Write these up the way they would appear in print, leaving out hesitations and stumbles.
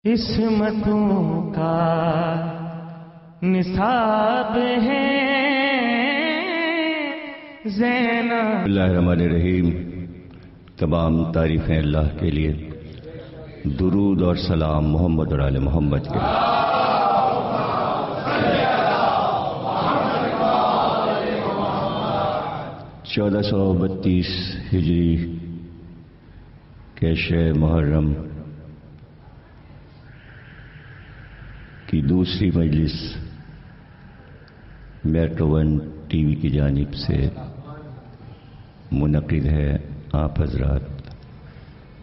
عصمتوں کا نصاب ہے زینب۔ اللہ الرحمن الرحیم۔ تمام تعریفیں اللہ کے لیے، درود اور سلام محمد اور آل محمد کے لیے۔ 1432 ہجری کے شہ محرم کی دوسری مجلس میٹرو ون ٹی وی کی جانب سے منعقد ہے۔ آپ حضرات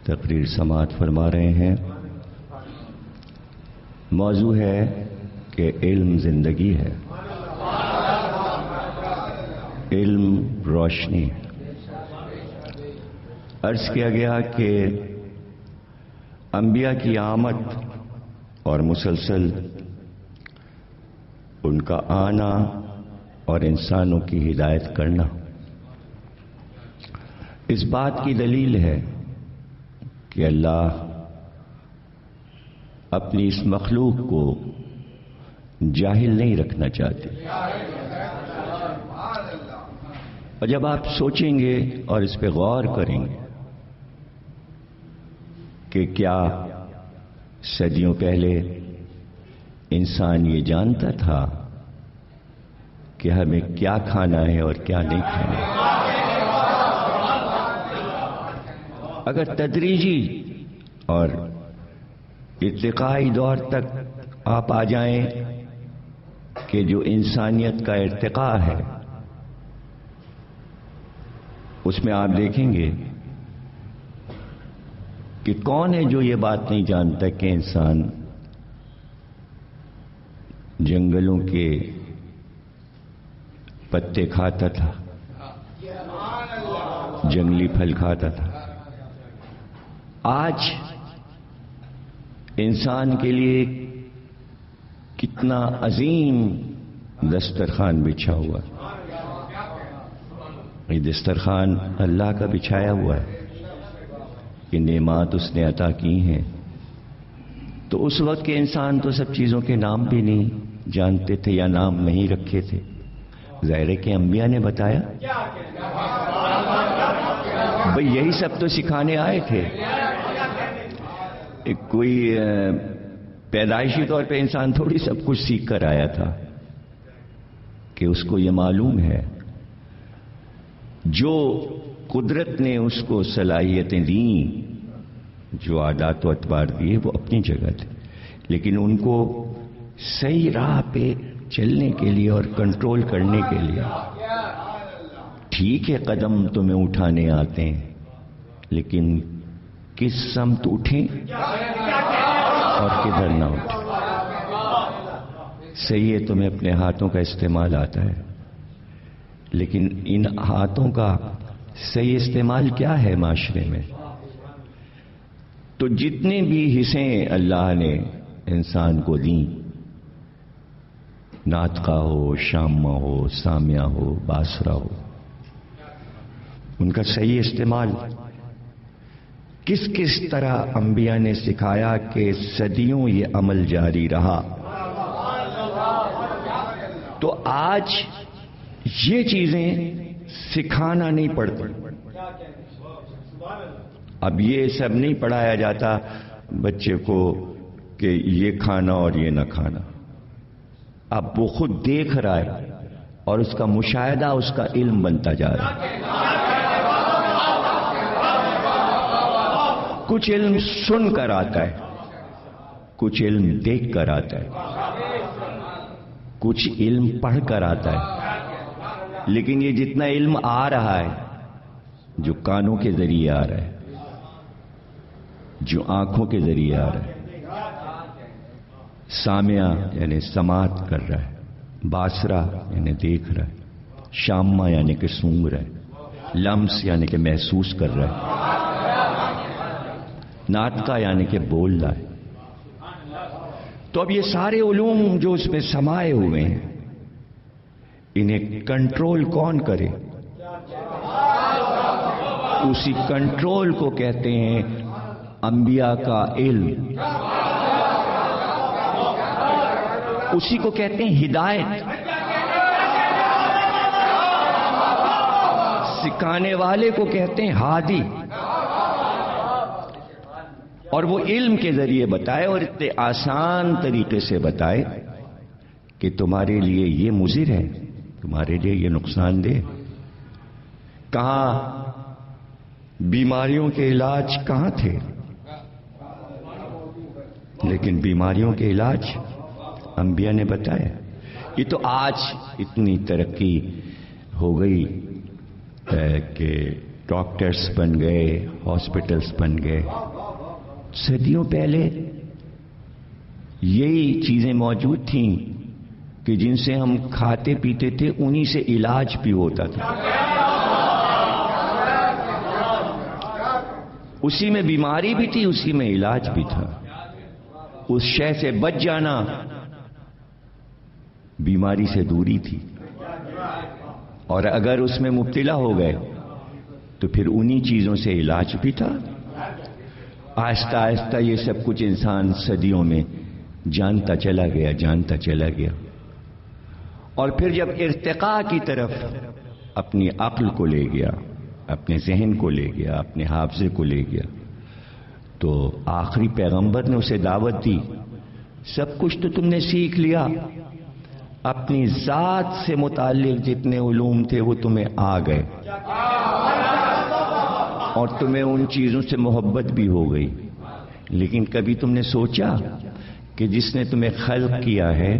تقریر سماعت فرما رہے ہیں۔ موضوع ہے کہ علم زندگی ہے، علم روشنی ہے۔ عرض کیا گیا کہ انبیاء کی آمد اور مسلسل ان کا آنا اور انسانوں کی ہدایت کرنا اس بات کی دلیل ہے کہ اللہ اپنی اس مخلوق کو جاہل نہیں رکھنا چاہتے۔ اور جب آپ سوچیں گے اور اس پہ غور کریں گے کہ کیا صدیوں پہلے انسان یہ جانتا تھا کہ ہمیں کیا کھانا ہے اور کیا نہیں کھانا ہے؟ اگر تدریجی اور ارتقائی دور تک آپ آ جائیں کہ جو انسانیت کا ارتقاء ہے اس میں آپ دیکھیں گے کہ کون ہے جو یہ بات نہیں جانتا کہ انسان جنگلوں کے پتے کھاتا تھا، جنگلی پھل کھاتا تھا۔ آج انسان کے لیے کتنا عظیم دسترخوان بچھا ہوا ہے۔ یہ دسترخوان اللہ کا بچھایا ہوا ہے، یہ نعمات اس نے عطا کی ہیں۔ تو اس وقت کے انسان تو سب چیزوں کے نام بھی نہیں جانتے تھے یا نام نہیں رکھے تھے۔ ظاہر ہے کہ انبیاء نے بتایا، بھئی یہی سب تو سکھانے آئے تھے۔ کوئی پیدائشی طور پہ انسان تھوڑی سب کچھ سیکھ کر آیا تھا کہ اس کو یہ معلوم ہے۔ جو قدرت نے اس کو صلاحیتیں دیں، جو عادات و اطوار دیے، وہ اپنی جگہ تھے، لیکن ان کو صحیح راہ پہ چلنے کے لیے اور کنٹرول کرنے کے لیے ٹھیک ہے قدم تمہیں اٹھانے آتے ہیں، لیکن کس سمت اٹھیں اور کدھر نہ اٹھیں۔ صحیح ہے تمہیں اپنے ہاتھوں کا استعمال آتا ہے، لیکن ان ہاتھوں کا صحیح استعمال کیا ہے معاشرے میں؟ تو جتنے بھی حصے اللہ نے انسان کو دیں، ناطقہ ہو، شامہ ہو، سامعہ ہو، باصرہ ہو، ان کا صحیح استعمال کس طرح انبیاء نے سکھایا کہ صدیوں یہ عمل جاری رہا۔ تو آج یہ چیزیں سکھانا نہیں پڑتی۔ اب یہ سب نہیں پڑھایا جاتا بچے کو کہ یہ کھانا اور یہ نہ کھانا۔ اب وہ خود دیکھ رہا ہے اور اس کا مشاہدہ اس کا علم بنتا جا رہا ہے۔ کچھ علم سن کر آتا ہے، کچھ علم دیکھ کر آتا ہے، کچھ علم پڑھ کر آتا ہے۔ لیکن یہ جتنا علم آ رہا ہے، جو کانوں کے ذریعے آ رہا ہے، جو آنکھوں کے ذریعے آ رہا ہے، سامعہ یعنی سماعت کر رہا ہے، باصرہ یعنی دیکھ رہا ہے، شامہ یعنی کہ سونگ رہا ہے، لمس یعنی کہ محسوس کر رہا ہے، ناطقہ یعنی کہ بول رہا ہے۔ تو اب یہ سارے علوم جو اس میں سمائے ہوئے ہیں، انہیں کنٹرول کون کرے؟ اسی کنٹرول کو کہتے ہیں انبیاء کا علم۔ اسی کو کہتے ہیں ہدایت. سکھانے والے کو کہتے ہیں ہادی. اور وہ علم کے ذریعے بتائے اور اتنے آسان طریقے سے بتائے کہ تمہارے لیے یہ مضر ہے, تمہارے لیے یہ نقصان دہ. کہاں بیماریوں کے علاج کہاں تھے, لیکن بیماریوں کے علاج انبیاء نے بتایا. یہ تو آج اتنی ترقی ہو گئی کہ ڈاکٹرز بن گئے, ہاسپٹلز بن گئے. صدیوں پہلے یہی چیزیں موجود تھیں کہ جن سے ہم کھاتے پیتے تھے, انہی سے علاج بھی ہوتا تھا. اسی میں بیماری بھی تھی, اسی میں علاج بھی تھا. اس شے سے بچ جانا بیماری سے دوری تھی, اور اگر اس میں مبتلا ہو گئے تو پھر انہی چیزوں سے علاج بھی تھا. آہستہ آہستہ یہ سب کچھ انسان صدیوں میں جانتا چلا گیا. اور پھر جب ارتقاء کی طرف اپنی عقل کو لے گیا, اپنے ذہن کو لے گیا, اپنے حافظے کو لے گیا, تو آخری پیغمبر نے اسے دعوت دی, سب کچھ تو تم نے سیکھ لیا, اپنی ذات سے متعلق جتنے علوم تھے وہ تمہیں آ گئے, اور تمہیں ان چیزوں سے محبت بھی ہو گئی. لیکن کبھی تم نے سوچا کہ جس نے تمہیں خلق کیا ہے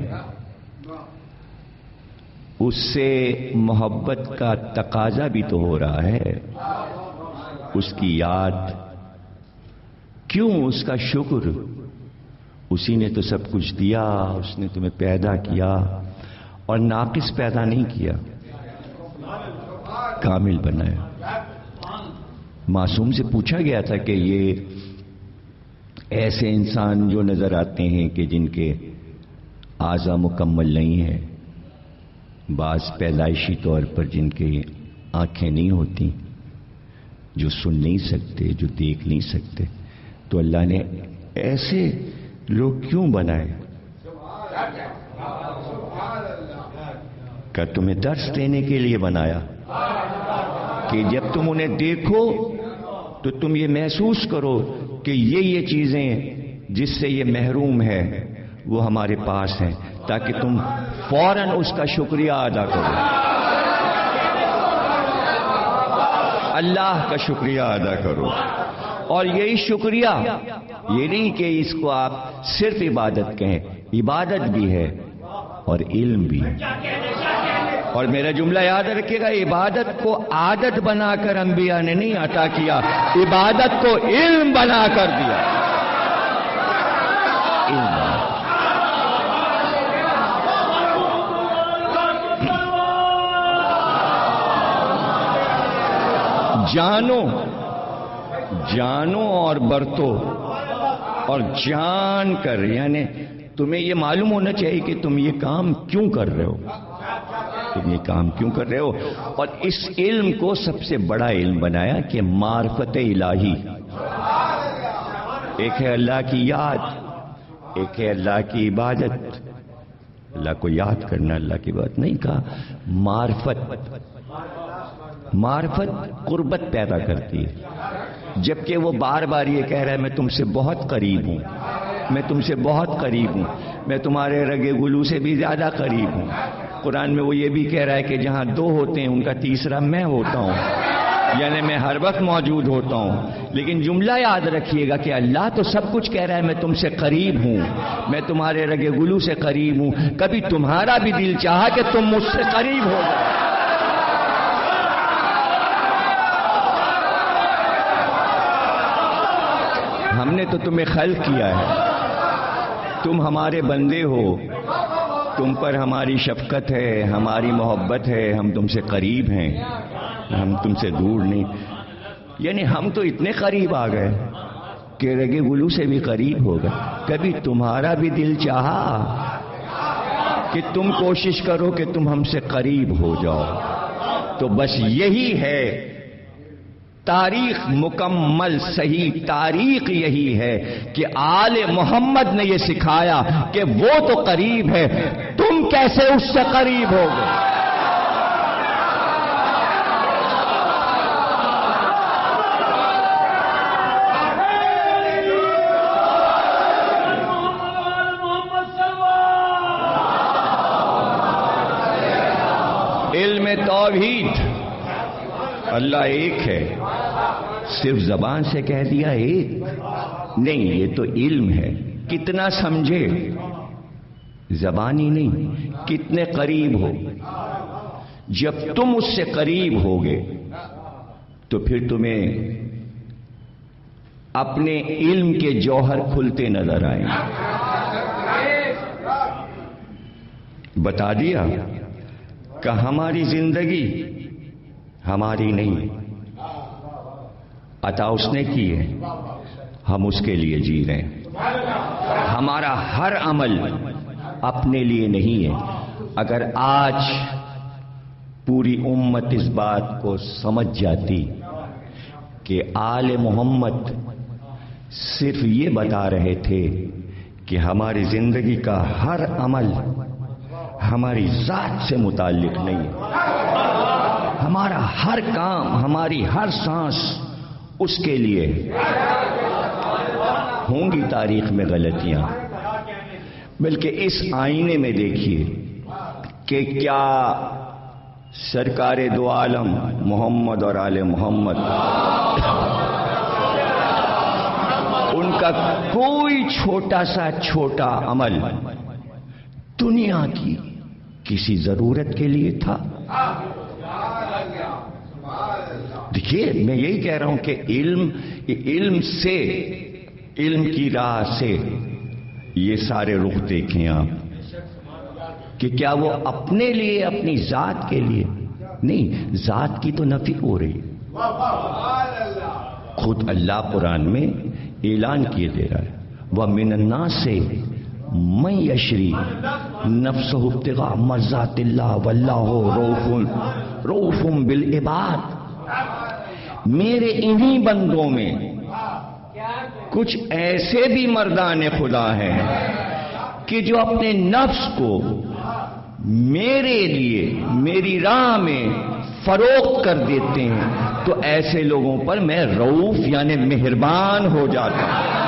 اس سے محبت کا تقاضا بھی تو ہو رہا ہے, اس کی یاد کیوں, اس کا شکر. اسی نے تو سب کچھ دیا, اس نے تمہیں پیدا کیا اور ناقص پیدا نہیں کیا, کامل بنایا. معصوم سے پوچھا گیا تھا کہ یہ ایسے انسان جو نظر آتے ہیں کہ جن کے اعضاء مکمل نہیں ہیں, بعض پیدائشی طور پر جن کی آنکھیں نہیں ہوتی, جو سن نہیں سکتے, جو دیکھ نہیں سکتے, تو اللہ نے ایسے لوگ کیوں بنائے؟ کہ تمہیں درس دینے کے لیے بنایا کہ جب تم انہیں دیکھو تو تم یہ محسوس کرو کہ یہ چیزیں جس سے یہ محروم ہے وہ ہمارے پاس ہیں, تاکہ تم فوراً اس کا شکریہ ادا کرو, اللہ کا شکریہ ادا کرو. اور یہی شکریہ, یہ نہیں کہ اس کو آپ صرف عبادت کہیں, عبادت بھی ہے اور علم بھی ہے. اور میرا جملہ یاد رکھیے گا, عبادت کو عادت بنا کر انبیاء نے نہیں عطا کیا, عبادت کو علم بنا کر دیا. جانو اور برتو, اور جان کر, یعنی تمہیں یہ معلوم ہونا چاہیے کہ تم یہ کام کیوں کر رہے ہو, تم یہ کام کیوں کر رہے ہو. اور اس علم کو سب سے بڑا علم بنایا کہ معرفت الہی. ایک ہے اللہ کی یاد, ایک ہے اللہ کی عبادت. اللہ کو یاد کرنا, اللہ کی بات نہیں کہا. معرفت قربت پیدا کرتی ہے, جبکہ وہ بار بار یہ کہہ رہا ہے میں تم سے بہت قریب ہوں, میں تم سے بہت قریب ہوں, میں تمہارے رگے گلو سے بھی زیادہ قریب ہوں. قرآن میں وہ یہ بھی کہہ رہا ہے کہ جہاں دو ہوتے ہیں ان کا تیسرا میں ہوتا ہوں, یعنی میں ہر وقت موجود ہوتا ہوں. لیکن جملہ یاد رکھیے گا کہ اللہ تو سب کچھ کہہ رہا ہے, میں تم سے قریب ہوں, میں تمہارے رگے گلو سے قریب ہوں. کبھی تمہارا بھی دل چاہا کہ تم مجھ سے قریب ہو جاؤ. ہم نے تو تمہیں خلق کیا ہے, تم ہمارے بندے ہو, تم پر ہماری شفقت ہے, ہماری محبت ہے, ہم تم سے قریب ہیں, ہم تم سے دور نہیں. یعنی ہم تو اتنے قریب آ گئے کہ رگے گلو سے بھی قریب ہو گئے. کبھی تمہارا بھی دل چاہا کہ تم کوشش کرو کہ تم ہم سے قریب ہو جاؤ. تو بس یہی ہے تاریخ مکمل صحیح تاریخ یہی ہے کہ آل محمد نے یہ سکھایا کہ وہ تو قریب ہے، تم کیسے اس سے قریب ہو گے؟ علم توحید، اللہ ایک ہے، صرف زبان سے کہہ دیا ایک نہیں، یہ تو علم ہے، کتنا سمجھے، زبانی نہیں، کتنے قریب ہو۔ جب تم اس سے قریب ہوگے تو پھر تمہیں اپنے علم کے جوہر کھلتے نظر آئیں گے۔ بتا دیا کہ ہماری زندگی ہماری نہیں، عطا اس نے کی ہے، ہم اس کے لیے جی رہے ہیں۔ ہمارا ہر عمل اپنے لیے نہیں ہے۔ اگر آج پوری امت اس بات کو سمجھ جاتی کہ آل محمد صرف یہ بتا رہے تھے کہ ہماری زندگی کا ہر عمل ہماری ذات سے متعلق نہیں ہے، ہمارا ہر کام، ہماری ہر سانس اس کے لیے، ہوں گی تاریخ میں غلطیاں، بلکہ اس آئینے میں دیکھیے کہ کیا سرکار دو عالم محمد اور آل محمد ان کا کوئی چھوٹا سا چھوٹا عمل دنیا کی کسی ضرورت کے لیے تھا؟ دیکھیے میں یہی کہہ رہا ہوں کہ علم کی راہ سے یہ سارے رخ دیکھیں آپ کہ کیا وہ اپنے لیے، اپنی ذات کے لیے نہیں، ذات کی تو نفی ہو رہی، خود اللہ قرآن میں اعلان کیے دے رہا ہے وَمِنَ النَّاسِ مَن یشری نفسہ ابتغاء مرضات اللہ واللہ رؤوف بالعباد۔ میرے انہی بندوں میں کچھ ایسے بھی مردان خدا ہیں کہ جو اپنے نفس کو میرے لیے، میری راہ میں فروخت کر دیتے ہیں، تو ایسے لوگوں پر میں رؤوف یعنی مہربان ہو جاتا ہوں،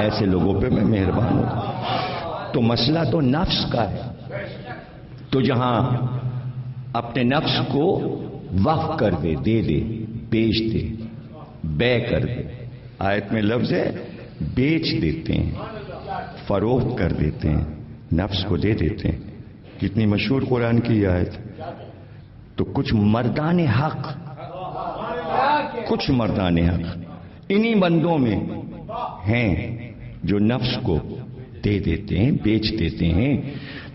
ایسے لوگوں پہ میں مہربان ہوں۔ تو مسئلہ تو نفس کا ہے، تو جہاں اپنے نفس کو وقف کر دے، دے دے، بیچ دے، بے کر دے، آیت میں لفظ ہے بیچ دیتے ہیں، فروخت کر دیتے ہیں، نفس کو دے دیتے ہیں۔ کتنی مشہور قرآن کی آیت۔ تو کچھ مردان حق، کچھ مردان حق انہی بندوں میں ہیں جو نفس کو دے دیتے ہیں، بیچ دیتے ہیں۔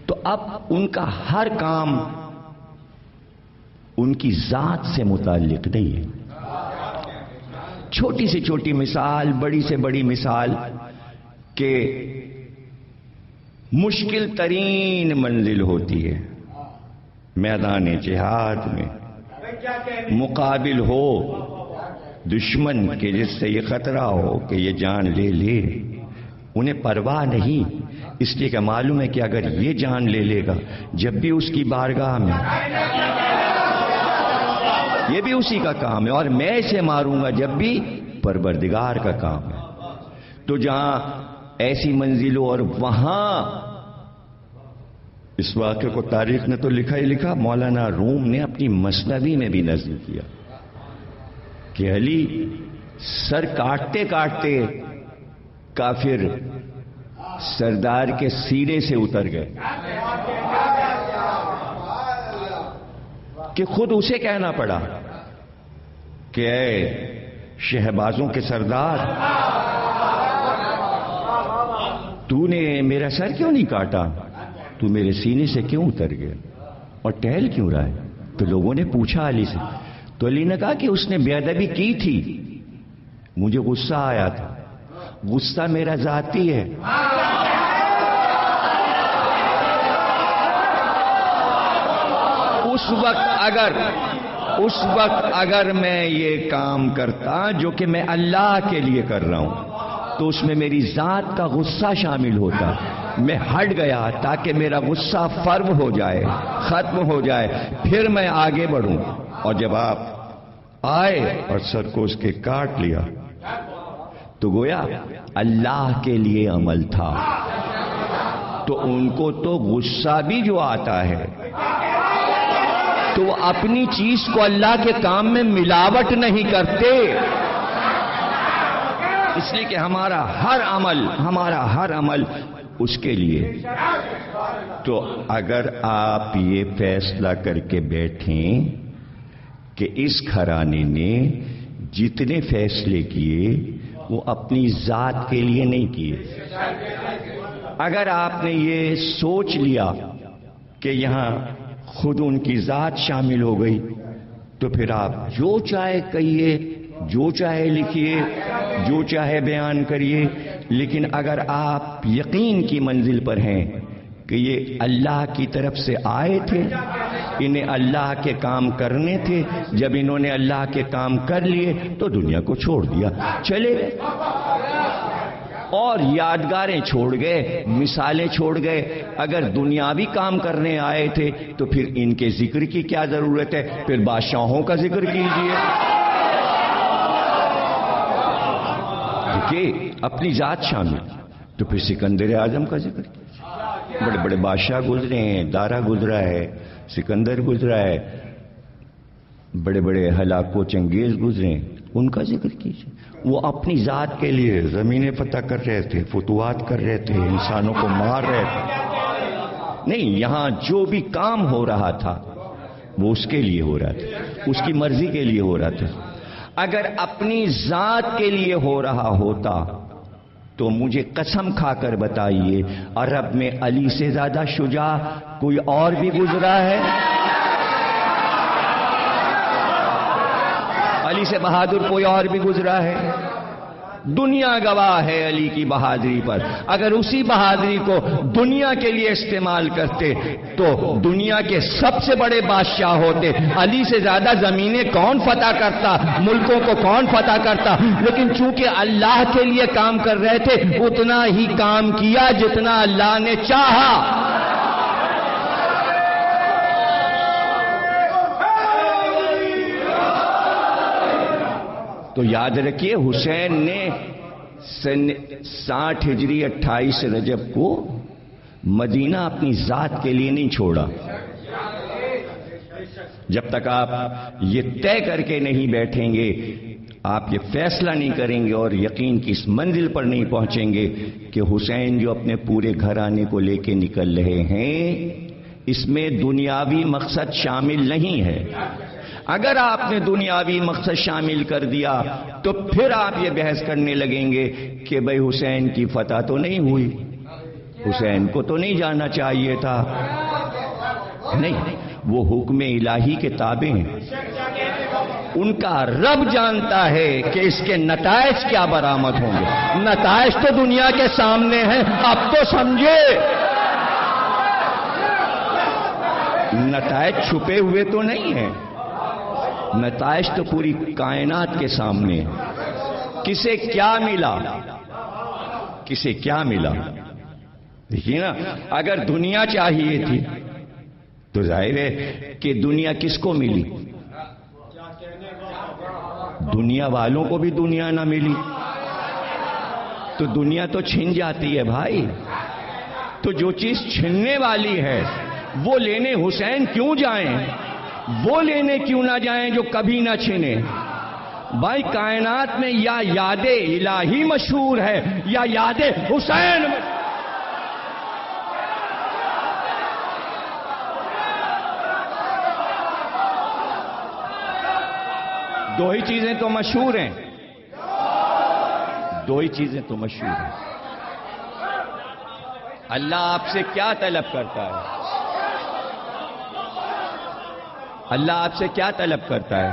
تو اب ان کا ہر کام ان کی ذات سے متعلق نہیں ہے۔ چھوٹی سے چھوٹی مثال، بڑی سے بڑی مثال کہ مشکل ترین منزل ہوتی ہے میدان جہاد میں، مقابل ہو دشمن کے جس سے یہ خطرہ ہو کہ یہ جان لے لے، انہیں پرواہ نہیں، اس لیے کہ معلوم ہے کہ اگر یہ جان لے لے گا، جب بھی اس کی بارگاہ میں یہ بھی اسی کا کام ہے، اور میں اسے ماروں گا جب بھی پروردگار کا کام ہے۔ تو جہاں ایسی منزل ہو، اور وہاں اس واقعے کو تاریخ نے تو لکھا ہی لکھا، مولانا روم نے اپنی مثنوی میں بھی نظم کیا کہ علی سر کاٹتے کاٹتے کافر سردار کے سینے سے اتر گئے کہ خود اسے کہنا پڑا کہ اے شہبازوں کے سردار، تو نے میرا سر کیوں نہیں کاٹا، تو میرے سینے سے کیوں اتر گیا اور ٹہل کیوں رہا ہے؟ تو لوگوں نے پوچھا علی سے، تو علی نے کہا کہ اس نے بے ادبی کی تھی، مجھے غصہ آیا تھا، غصہ میرا ذاتی ہے، اس وقت اگر اس وقت اگر میں یہ کام کرتا جو کہ میں اللہ کے لیے کر رہا ہوں تو اس میں میری ذات کا غصہ شامل ہوتا. میں ہٹ گیا تاکہ میرا غصہ فرو ہو جائے, ختم ہو جائے, پھر میں آگے بڑھوں. اور جب آپ آئے اور سر کو اس کے کاٹ لیا تو گویا اللہ کے لیے عمل تھا. تو ان کو تو غصہ بھی جو آتا ہے تو وہ اپنی چیز کو اللہ کے کام میں ملاوٹ نہیں کرتے, اس لیے کہ ہمارا ہر عمل اس کے لیے. تو اگر آپ یہ فیصلہ کر کے بیٹھیں کہ اس گھرانے نے جتنے فیصلے کیے وہ اپنی ذات کے لیے نہیں کیے, اگر آپ نے یہ سوچ لیا کہ یہاں خود ان کی ذات شامل ہو گئی تو پھر آپ جو چاہے کہیے, جو چاہے لکھیے, جو چاہے بیان کریے. لیکن اگر آپ یقین کی منزل پر ہیں کہ یہ اللہ کی طرف سے آئے تھے, انہیں اللہ کے کام کرنے تھے, جب انہوں نے اللہ کے کام کر لیے تو دنیا کو چھوڑ دیا, چلے گئے اور یادگاریں چھوڑ گئے, مثالیں چھوڑ گئے. اگر دنیاوی کام کرنے آئے تھے تو پھر ان کے ذکر کی کیا ضرورت ہے, پھر بادشاہوں کا ذکر کیجیے. دیکھیے اپنی ذات شامل, تو پھر سکندر اعظم کا ذکر کیجیے. بڑے بڑے بادشاہ گزرے ہیں, دارا گزرا ہے, سکندر گزرا ہے, بڑے بڑے ہلاک و چنگیز گزرے ہیں, ان کا ذکر کیجیے. وہ اپنی ذات کے لیے زمینیں فتح کر رہے تھے, فتوحات کر رہے تھے, انسانوں کو مار رہے تھے. نہیں, یہاں جو بھی کام ہو رہا تھا وہ اس کے لیے ہو رہا تھا, اس کی مرضی کے لیے ہو رہا تھا. اگر اپنی ذات کے لیے ہو رہا ہوتا تو مجھے قسم کھا کر بتائیے عرب میں علی سے زیادہ شجاع کوئی اور بھی گزرا ہے؟ علی سے بہادر کوئی اور بھی گزرا ہے؟ دنیا گواہ ہے علی کی بہادری پر. اگر اسی بہادری کو دنیا کے لیے استعمال کرتے تو دنیا کے سب سے بڑے بادشاہ ہوتے. علی سے زیادہ زمینیں کون فتح کرتا, ملکوں کو کون فتح کرتا؟ لیکن چونکہ اللہ کے لیے کام کر رہے تھے اتنا ہی کام کیا جتنا اللہ نے چاہا. تو یاد رکھیے حسین نے 60 ہجری 28 رجب کو مدینہ اپنی ذات کے لیے نہیں چھوڑا. جب تک آپ یہ طے کر کے نہیں بیٹھیں گے, آپ یہ فیصلہ نہیں کریں گے اور یقین کی اس منزل پر نہیں پہنچیں گے کہ حسین جو اپنے پورے گھرانے کو لے کے نکل رہے ہیں اس میں دنیاوی مقصد شامل نہیں ہے. اگر آپ نے دنیاوی مقصد شامل کر دیا تو پھر آپ یہ بحث کرنے لگیں گے کہ بھئی حسین کی فتح تو نہیں ہوئی, حسین کو تو نہیں جانا چاہیے تھا. نہیں, وہ حکم الہی کے تابع ہیں, ان کا رب جانتا ہے کہ اس کے نتائج کیا برآمد ہوں گے. نتائج تو دنیا کے سامنے ہیں, اب تو سمجھے. نتائج چھپے ہوئے تو نہیں ہیں, نتائج تو پوری کائنات کے سامنے. کسے کیا ملا, کسے کیا ملا؟ دیکھیے نا, اگر دنیا چاہیے تھی تو ظاہر ہے کہ دنیا کس کو ملی؟ دنیا والوں کو بھی دنیا نہ ملی تو دنیا تو چھن جاتی ہے بھائی. تو جو چیز چھننے والی ہے وہ لینے حسین کیوں جائیں, وہ لینے کیوں نہ جائیں جو کبھی نہ چھنے. بھائی کائنات میں یا یاد الہی مشہور ہے یا یاد حسین. دو ہی چیزیں تو مشہور ہیں, دو ہی چیزیں تو مشہور ہیں. اللہ آپ سے کیا طلب کرتا ہے؟ اللہ آپ سے کیا طلب کرتا ہے؟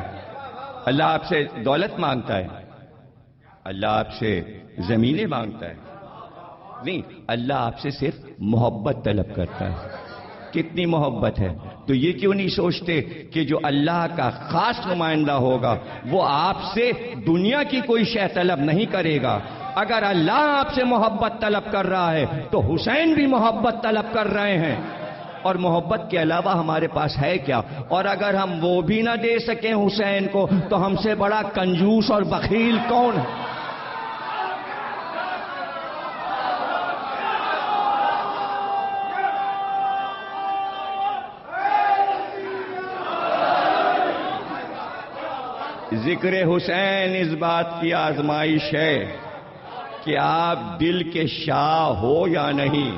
اللہ آپ سے دولت مانگتا ہے؟ اللہ آپ سے زمینیں مانگتا ہے؟ نہیں, اللہ آپ سے صرف محبت طلب کرتا ہے کتنی محبت ہے. تو یہ کیوں نہیں سوچتے کہ جو اللہ کا خاص نمائندہ ہوگا وہ آپ سے دنیا کی کوئی شے طلب نہیں کرے گا. اگر اللہ آپ سے محبت طلب کر رہا ہے تو حسین بھی محبت طلب کر رہے ہیں. اور محبت کے علاوہ ہمارے پاس ہے کیا؟ اور اگر ہم وہ بھی نہ دے سکیں حسین کو تو ہم سے بڑا کنجوس اور بخیل کون ہے؟ ذکر حسین اس بات کی آزمائش ہے کہ آپ دل کے شاہ ہو یا نہیں.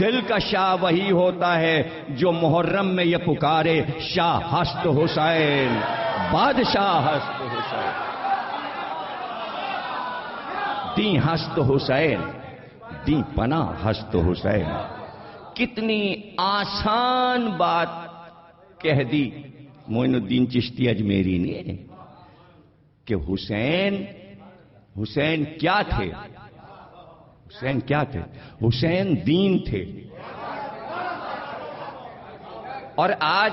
دل کا شاہ وہی ہوتا ہے جو محرم میں یہ پکارے شاہ ہست حسین، بادشاہ ہست حسین، دیں ہست حسین، دیں پناہ ہست حسین. کتنی آسان بات کہہ دی معین الدین چشتی اجمیری نے کہ حسین کیا تھے؟ حسین کیا تھے؟ حسین دین تھے. اور آج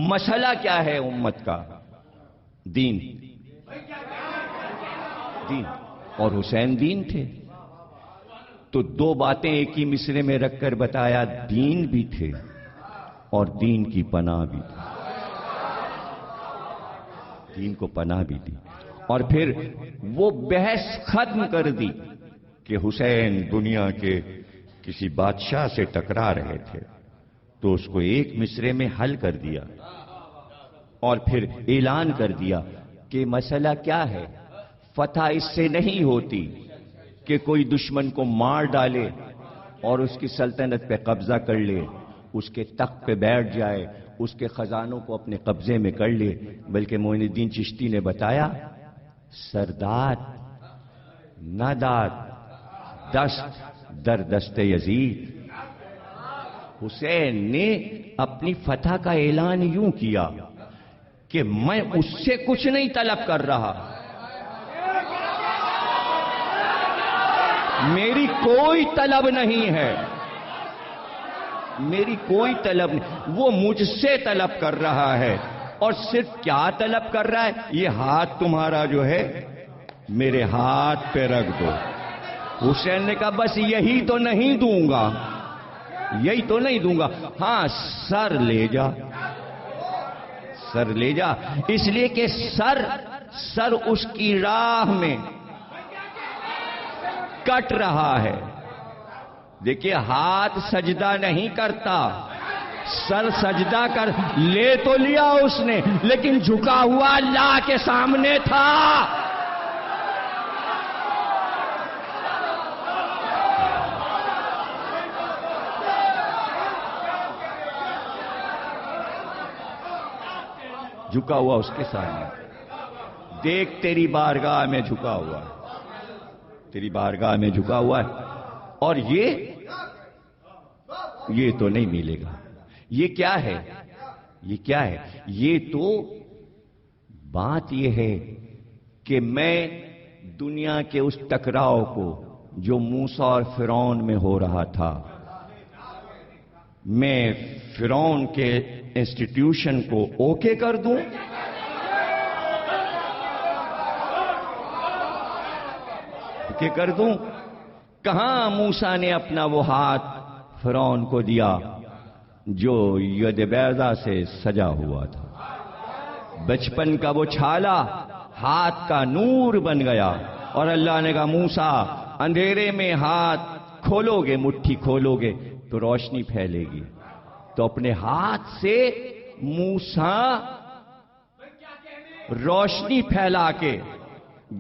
مسئلہ کیا ہے امت کا؟ دین. دین اور حسین دین تھے. تو دو باتیں ایک ہی مصرے میں رکھ کر بتایا، دین بھی تھے اور دین کی پناہ بھی تھی. دین کو پناہ بھی دی. اور پھر وہ بحث ختم کر دی کہ حسین دنیا کے کسی بادشاہ سے ٹکرا رہے تھے تو اس کو ایک مصرے میں حل کر دیا اور پھر اعلان کر دیا کہ مسئلہ کیا ہے. فتح اس سے نہیں ہوتی کہ کوئی دشمن کو مار ڈالے اور اس کی سلطنت پہ قبضہ کر لے، اس کے تخت پہ بیٹھ جائے، اس کے خزانوں کو اپنے قبضے میں کر لے. بلکہ معین الدین چشتی نے بتایا سرداد ناداد دست در دست یزید. حسین نے اپنی فتح کا اعلان یوں کیا کہ میں اس سے کچھ نہیں طلب کر رہا، میری کوئی طلب نہیں ہے، میری کوئی طلب نہیں، وہ مجھ سے طلب کر رہا ہے. اور صرف کیا طلب کر رہا ہے؟ یہ ہاتھ تمہارا جو ہے میرے ہاتھ پہ رکھ دو. حسین نے کہا بس یہی تو نہیں دوں گا، یہی تو نہیں دوں گا، ہاں سر لے جا، سر لے جا. اس لیے کہ سر اس کی راہ میں کٹ رہا ہے. دیکھیے ہاتھ سجدہ نہیں کرتا، سر سجدہ کر لے تو لیا اس نے، لیکن جھکا ہوا اللہ کے سامنے تھا. جھکا ہوا اس کے سامنے. دیکھ تیری بارگاہ میں جھکا ہوا ہے، تیری بارگاہ میں جھکا ہوا ہے. اور یہ تو نہیں ملے گا. یہ کیا ہے؟ یہ کیا ہے؟ یہ تو بات یہ ہے کہ میں دنیا کے اس ٹکراؤ کو جو موسیٰ اور فرعون میں ہو رہا تھا، میں فرعون کے انسٹیٹیوشن کو اوکے کر دوں، اوکے کر دوں. کہاں موسیٰ نے اپنا وہ ہاتھ فرعون کو دیا جو ید بیضا سے سجا ہوا تھا. بچپن کا وہ چھالا ہاتھ کا نور بن گیا اور اللہ نے کہا موسیٰ اندھیرے میں ہاتھ کھولو گے، مٹھی کھولو گے تو روشنی پھیلے گی. تو اپنے ہاتھ سے موسیٰ روشنی پھیلا کے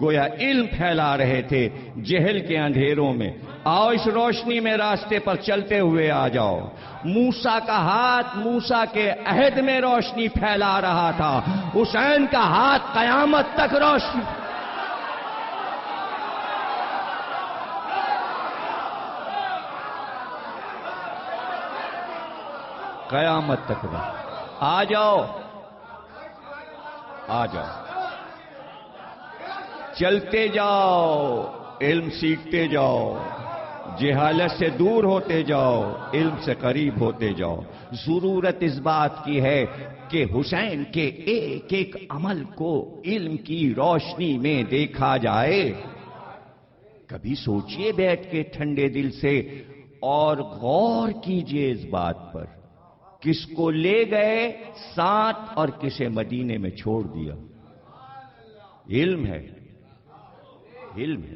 گویا علم پھیلا رہے تھے جہل کے اندھیروں میں. آؤ اس روشنی میں راستے پر چلتے ہوئے آ جاؤ. موسیٰ کا ہاتھ موسیٰ کے عہد میں روشنی پھیلا رہا تھا، حسین کا ہاتھ قیامت تک روشنی. قیامت تک آ جاؤ، آ جاؤ، چلتے جاؤ، علم سیکھتے جاؤ. جہالت سے دور ہوتے جاؤ، علم سے قریب ہوتے جاؤ۔ ضرورت اس بات کی ہے کہ حسین کے ایک ایک عمل کو علم کی روشنی میں دیکھا جائے۔ کبھی سوچئے بیٹھ کے ٹھنڈے دل سے اور غور کیجئے اس بات پر، کس کو لے گئے ساتھ اور کسے مدینے میں چھوڑ دیا۔ علم ہے، علم ہے۔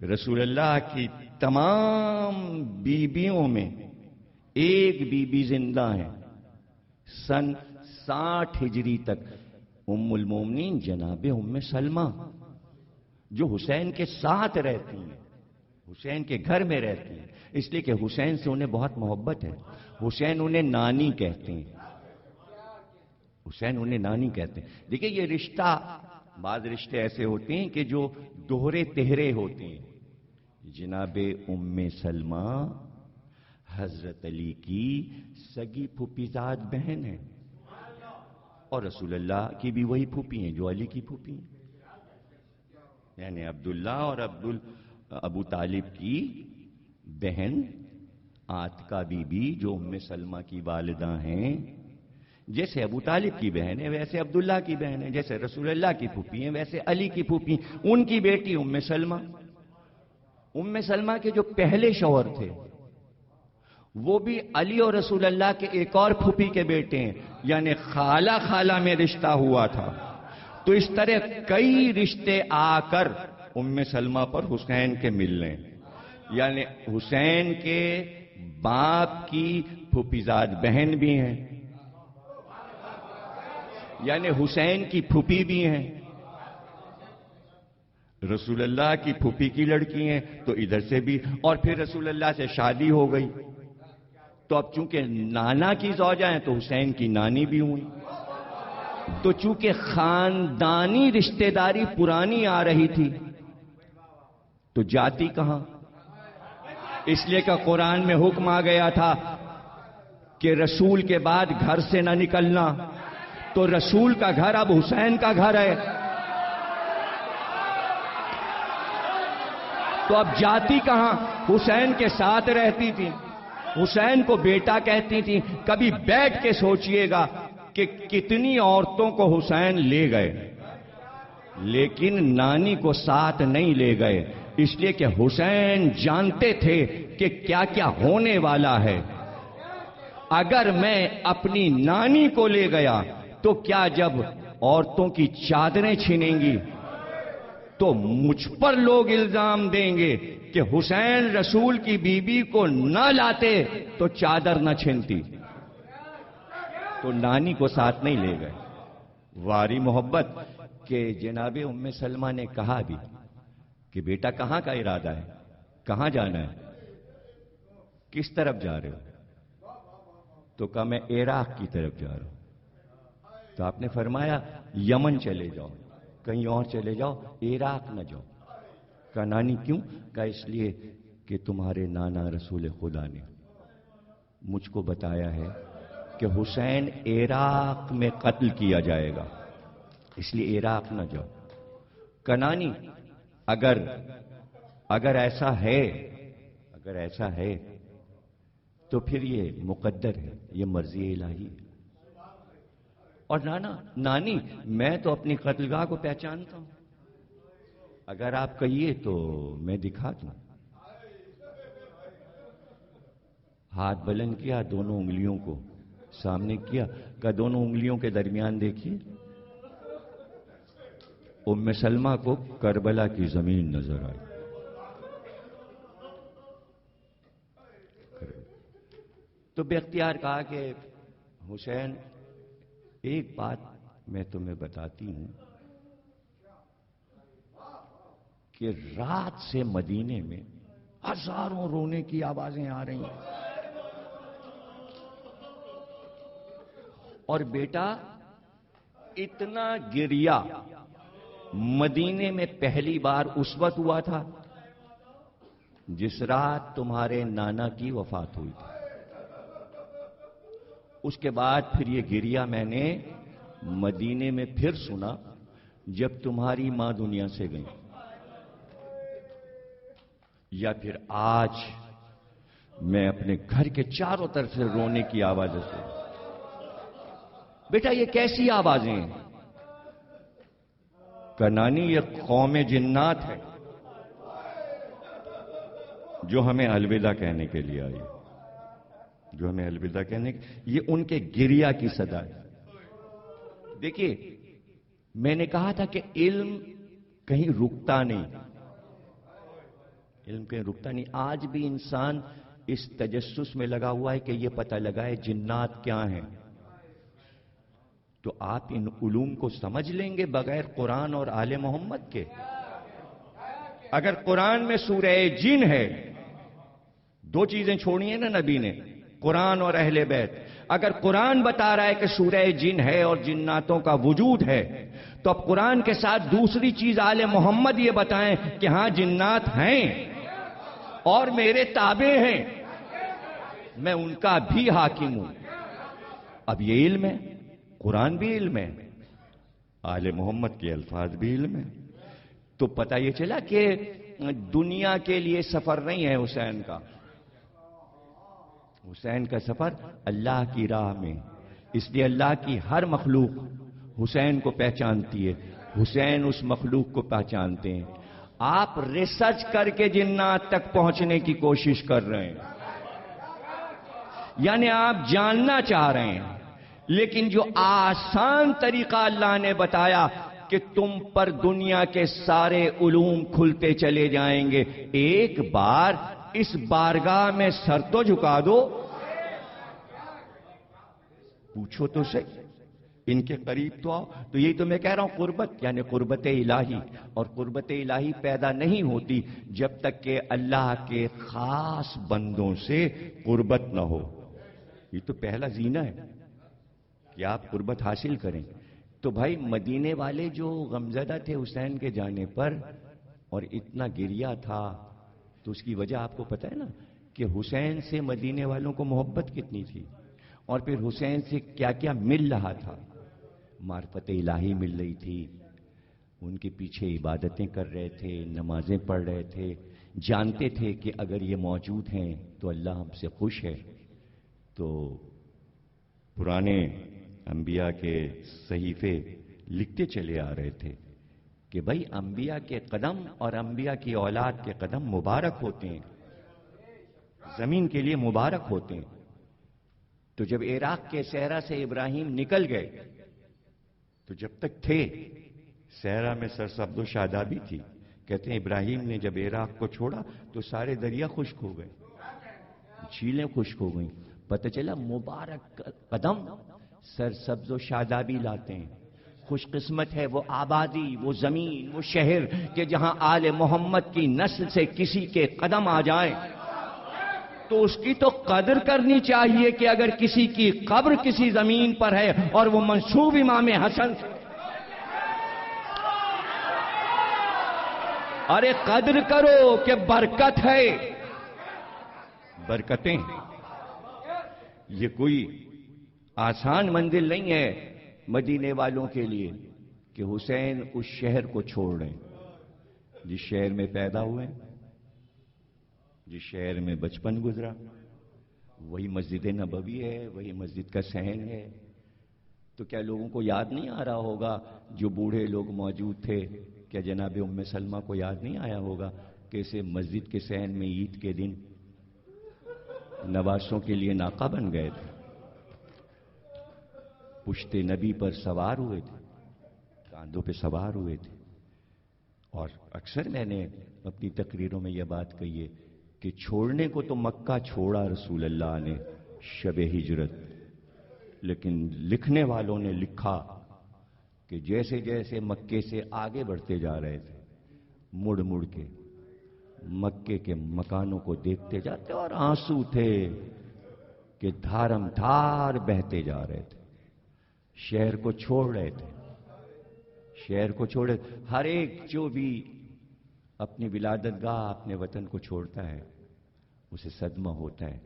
رسول اللہ کی تمام بیویوں میں ایک بیوی زندہ ہے، سن 60 ہجری تک، ام المومنین جناب ام سلمہ، جو حسین کے ساتھ رہتی ہیں، حسین کے گھر میں رہتی ہیں، اس لیے کہ حسین سے انہیں بہت محبت ہے۔ حسین انہیں نانی کہتے ہیں، حسین انہیں نانی کہتے ہیں۔ دیکھیں یہ رشتہ، بعض رشتے ایسے ہوتے ہیں کہ جو دوہرے تہرے ہوتے ہیں۔ جناب ام سلمہ حضرت علی کی سگی پھوپھیزاد بہن ہے، اور رسول اللہ کی بھی وہی پھوپھی ہیں جو علی کی پھوپھی ہیں، یعنی عبداللہ اور ابو طالب کی بہن عاتکہ بی بی جو ام سلمہ کی والدہ ہیں، جیسے ابو طالب کی بہن ہے ویسے عبداللہ کی بہن ہے، جیسے رسول اللہ کی پھوپھی ہیں ویسے علی کی پھوپھی، ان کی بیٹی ام سلمہ۔ ام سلمہ کے جو پہلے شوہر تھے وہ بھی علی اور رسول اللہ کے ایک اور پھوپھی کے بیٹے ہیں، یعنی خالہ خالہ میں رشتہ ہوا تھا۔ تو اس طرح کئی رشتے آ کر ام سلمہ پر حسین کے ملنے، یعنی حسین کے باپ کی پھوپھیزاد بہن بھی ہیں، یعنی حسین کی پھوپھی بھی ہیں، رسول اللہ کی پھوپھی کی لڑکی ہیں تو ادھر سے بھی، اور پھر رسول اللہ سے شادی ہو گئی تو اب چونکہ نانا کی زوجہ ہیں تو حسین کی نانی بھی ہوئی، تو چونکہ خاندانی رشتہ داری پرانی آ رہی تھی تو جاتی کہاں؟ اس لیے کہ قرآن میں حکم آ گیا تھا کہ رسول کے بعد گھر سے نہ نکلنا، تو رسول کا گھر اب حسین کا گھر ہے، تو اب جاتی کہاں؟ حسین کے ساتھ رہتی تھی، حسین کو بیٹا کہتی تھی۔ کبھی بیٹھ کے سوچئے گا کہ کتنی عورتوں کو حسین لے گئے، لیکن نانی کو ساتھ نہیں لے گئے، اس لیے کہ حسین جانتے تھے کہ کیا کیا ہونے والا ہے۔ اگر میں اپنی نانی کو لے گیا تو کیا جب عورتوں کی چادریں چھینیں گی تو مجھ پر لوگ الزام دیں گے کہ حسین رسول کی بیوی کو نہ لاتے تو چادر نہ چھینتی، تو نانی کو ساتھ نہیں لے گئے۔ واری محبت کہ جناب ام سلمہ نے کہا بھی کہ بیٹا کہاں کا ارادہ ہے، کہاں جانا ہے، کس طرف جا رہے ہو؟ تو کہا میں عراق کی طرف جا رہا ہوں۔ تو آپ نے فرمایا یمن چلے جاؤ، کہیں اور چلے جاؤ، عراق نہ جاؤ۔ کہا نانی کیوں؟ کہا اس لیے کہ تمہارے نانا رسول خدا نے مجھ کو بتایا ہے کہ حسین عراق میں قتل کیا جائے گا، اس لیے عراق نہ جاؤ۔ کہا نانی اگر ایسا ہے تو پھر یہ مقدر ہے، یہ مرضی الہی ہے۔ اور نانی میں تو اپنی قتلگاہ کو پہچانتا ہوں، اگر آپ کہیے تو میں دکھا دوں۔ ہاتھ بلند کیا، دونوں انگلیوں کو سامنے کیا، کہ دونوں انگلیوں کے درمیان دیکھیے، ام سلمہ کو کربلا کی زمین نظر آئی۔ تو بے اختیار کہا کہ حسین ایک بات میں تمہیں بتاتی ہوں کہ رات سے مدینے میں ہزاروں رونے کی آوازیں آ رہی ہیں، اور بیٹا اتنا گریا مدینے میں پہلی بار اس وقت ہوا تھا جس رات تمہارے نانا کی وفات ہوئی تھی۔ اس کے بعد پھر یہ گریا میں نے مدینے میں پھر سنا جب تمہاری ماں دنیا سے گئی۔ یا پھر آج میں اپنے گھر کے چاروں طرف سے رونے کی آوازیں سن؟ بیٹا یہ کیسی آوازیں ہیں؟ کنانی یہ قوم جنات ہے جو ہمیں الوداع کہنے کے لیے آئی، جو ہمیں الوداع کہنے یہ ان کے گریا کی صدا ہے۔ دیکھیے میں نے کہا تھا کہ علم کہیں رکتا نہیں، علم کہیں رکتا نہیں۔ آج بھی انسان اس تجسس میں لگا ہوا ہے کہ یہ پتہ لگائے جنات کیا ہیں۔ تو آپ ان علوم کو سمجھ لیں گے بغیر قرآن اور آل محمد کے؟ اگر قرآن میں سورہ جن ہے، دو چیزیں چھوڑی ہیں نا نبی نے، قرآن اور اہل بیت۔ اگر قرآن بتا رہا ہے کہ سورہ جن ہے اور جناتوں کا وجود ہے، تو اب قرآن کے ساتھ دوسری چیز آل محمد یہ بتائیں کہ ہاں جنات ہیں اور میرے تابع ہیں، میں ان کا بھی حاکم ہوں۔ اب یہ علم ہے، قرآن بھی علم ہے، آل محمد کے الفاظ بھی علم ہے۔ تو پتہ یہ چلا کہ دنیا کے لیے سفر نہیں ہے حسین کا، حسین کا سفر اللہ کی راہ میں۔ اس لیے اللہ کی ہر مخلوق حسین کو پہچانتی ہے، حسین اس مخلوق کو پہچانتے ہیں۔ آپ ریسرچ کر کے جنات تک پہنچنے کی کوشش کر رہے ہیں، یعنی آپ جاننا چاہ رہے ہیں، لیکن جو آسان طریقہ اللہ نے بتایا کہ تم پر دنیا کے سارے علوم کھلتے چلے جائیں گے، ایک بار اس بارگاہ میں سر تو جھکا دو، پوچھو تو صحیح، ان کے قریب تو آؤ۔ تو یہی تو میں کہہ رہا ہوں، قربت یعنی قربت الہی، اور قربت الہی پیدا نہیں ہوتی جب تک کہ اللہ کے خاص بندوں سے قربت نہ ہو۔ یہ تو پہلا زینہ ہے کہ آپ قربت حاصل کریں۔ تو بھائی مدینے والے جو غمزدہ تھے حسین کے جانے پر اور اتنا گریا تھا، تو اس کی وجہ آپ کو پتہ ہے نا کہ حسین سے مدینے والوں کو محبت کتنی تھی، اور پھر حسین سے کیا کیا مل رہا تھا۔ معرفت الہی مل رہی تھی، ان کے پیچھے عبادتیں کر رہے تھے، نمازیں پڑھ رہے تھے، جانتے تھے کہ اگر یہ موجود ہیں تو اللہ ہم سے خوش ہے۔ تو پرانے انبیاء کے صحیفے لکھتے چلے آ رہے تھے کہ بھائی انبیاء کے قدم اور انبیاء کی اولاد کے قدم مبارک ہوتے ہیں، زمین کے لیے مبارک ہوتے ہیں۔ تو جب عراق کے صحرا سے ابراہیم نکل گئے تو جب تک تھے صحرا میں سرسبز و شادابی تھی۔ کہتے ہیں ابراہیم نے جب عراق کو چھوڑا تو سارے دریا خشک ہو گئے، جھیلیں خشک ہو گئیں۔ پتہ چلا مبارک قدم سرسبز و شادابی لاتے ہیں۔ خوش قسمت ہے وہ آبادی، وہ زمین، وہ شہر کہ جہاں آل محمد کی نسل سے کسی کے قدم آ جائیں، تو اس کی تو قدر کرنی چاہیے کہ اگر کسی کی قبر کسی زمین پر ہے اور وہ منسوب امام حسن سے، ارے قدر کرو کہ برکت ہے، برکتیں۔ یہ کوئی آسان منزل نہیں ہے مدینے والوں کے لیے کہ حسین اس شہر کو چھوڑ رہے ہیں جس شہر میں پیدا ہوئے، جس شہر میں بچپن گزرا، وہی مسجد نبوی ہے، وہی مسجد کا صحن ہے۔ تو کیا لوگوں کو یاد نہیں آ رہا ہوگا جو بوڑھے لوگ موجود تھے، کیا جناب ام سلمہ کو یاد نہیں آیا ہوگا کہ اسے مسجد کے صحن میں عید کے دن نوازوں کے لیے ناقہ بن گئے تھے، پشت نبی پر سوار ہوئے تھے، کاندھوں پہ سوار ہوئے تھے۔ اور اکثر میں نے اپنی تقریروں میں یہ بات کہی ہے کہ چھوڑنے کو تو مکہ چھوڑا رسول اللہ نے شب ہجرت، لیکن لکھنے والوں نے لکھا کہ جیسے جیسے مکے سے آگے بڑھتے جا رہے تھے، مڑ مڑ کے مکے کے مکانوں کو دیکھتے جاتے اور آنسو تھے کہ دھارم دھار بہتے جا رہے تھے، شہر کو چھوڑ رہے تھے، شہر کو چھوڑے۔ ہر ایک جو بھی اپنی ولادت گاہ، اپنے وطن کو چھوڑتا ہے اسے صدمہ ہوتا ہے،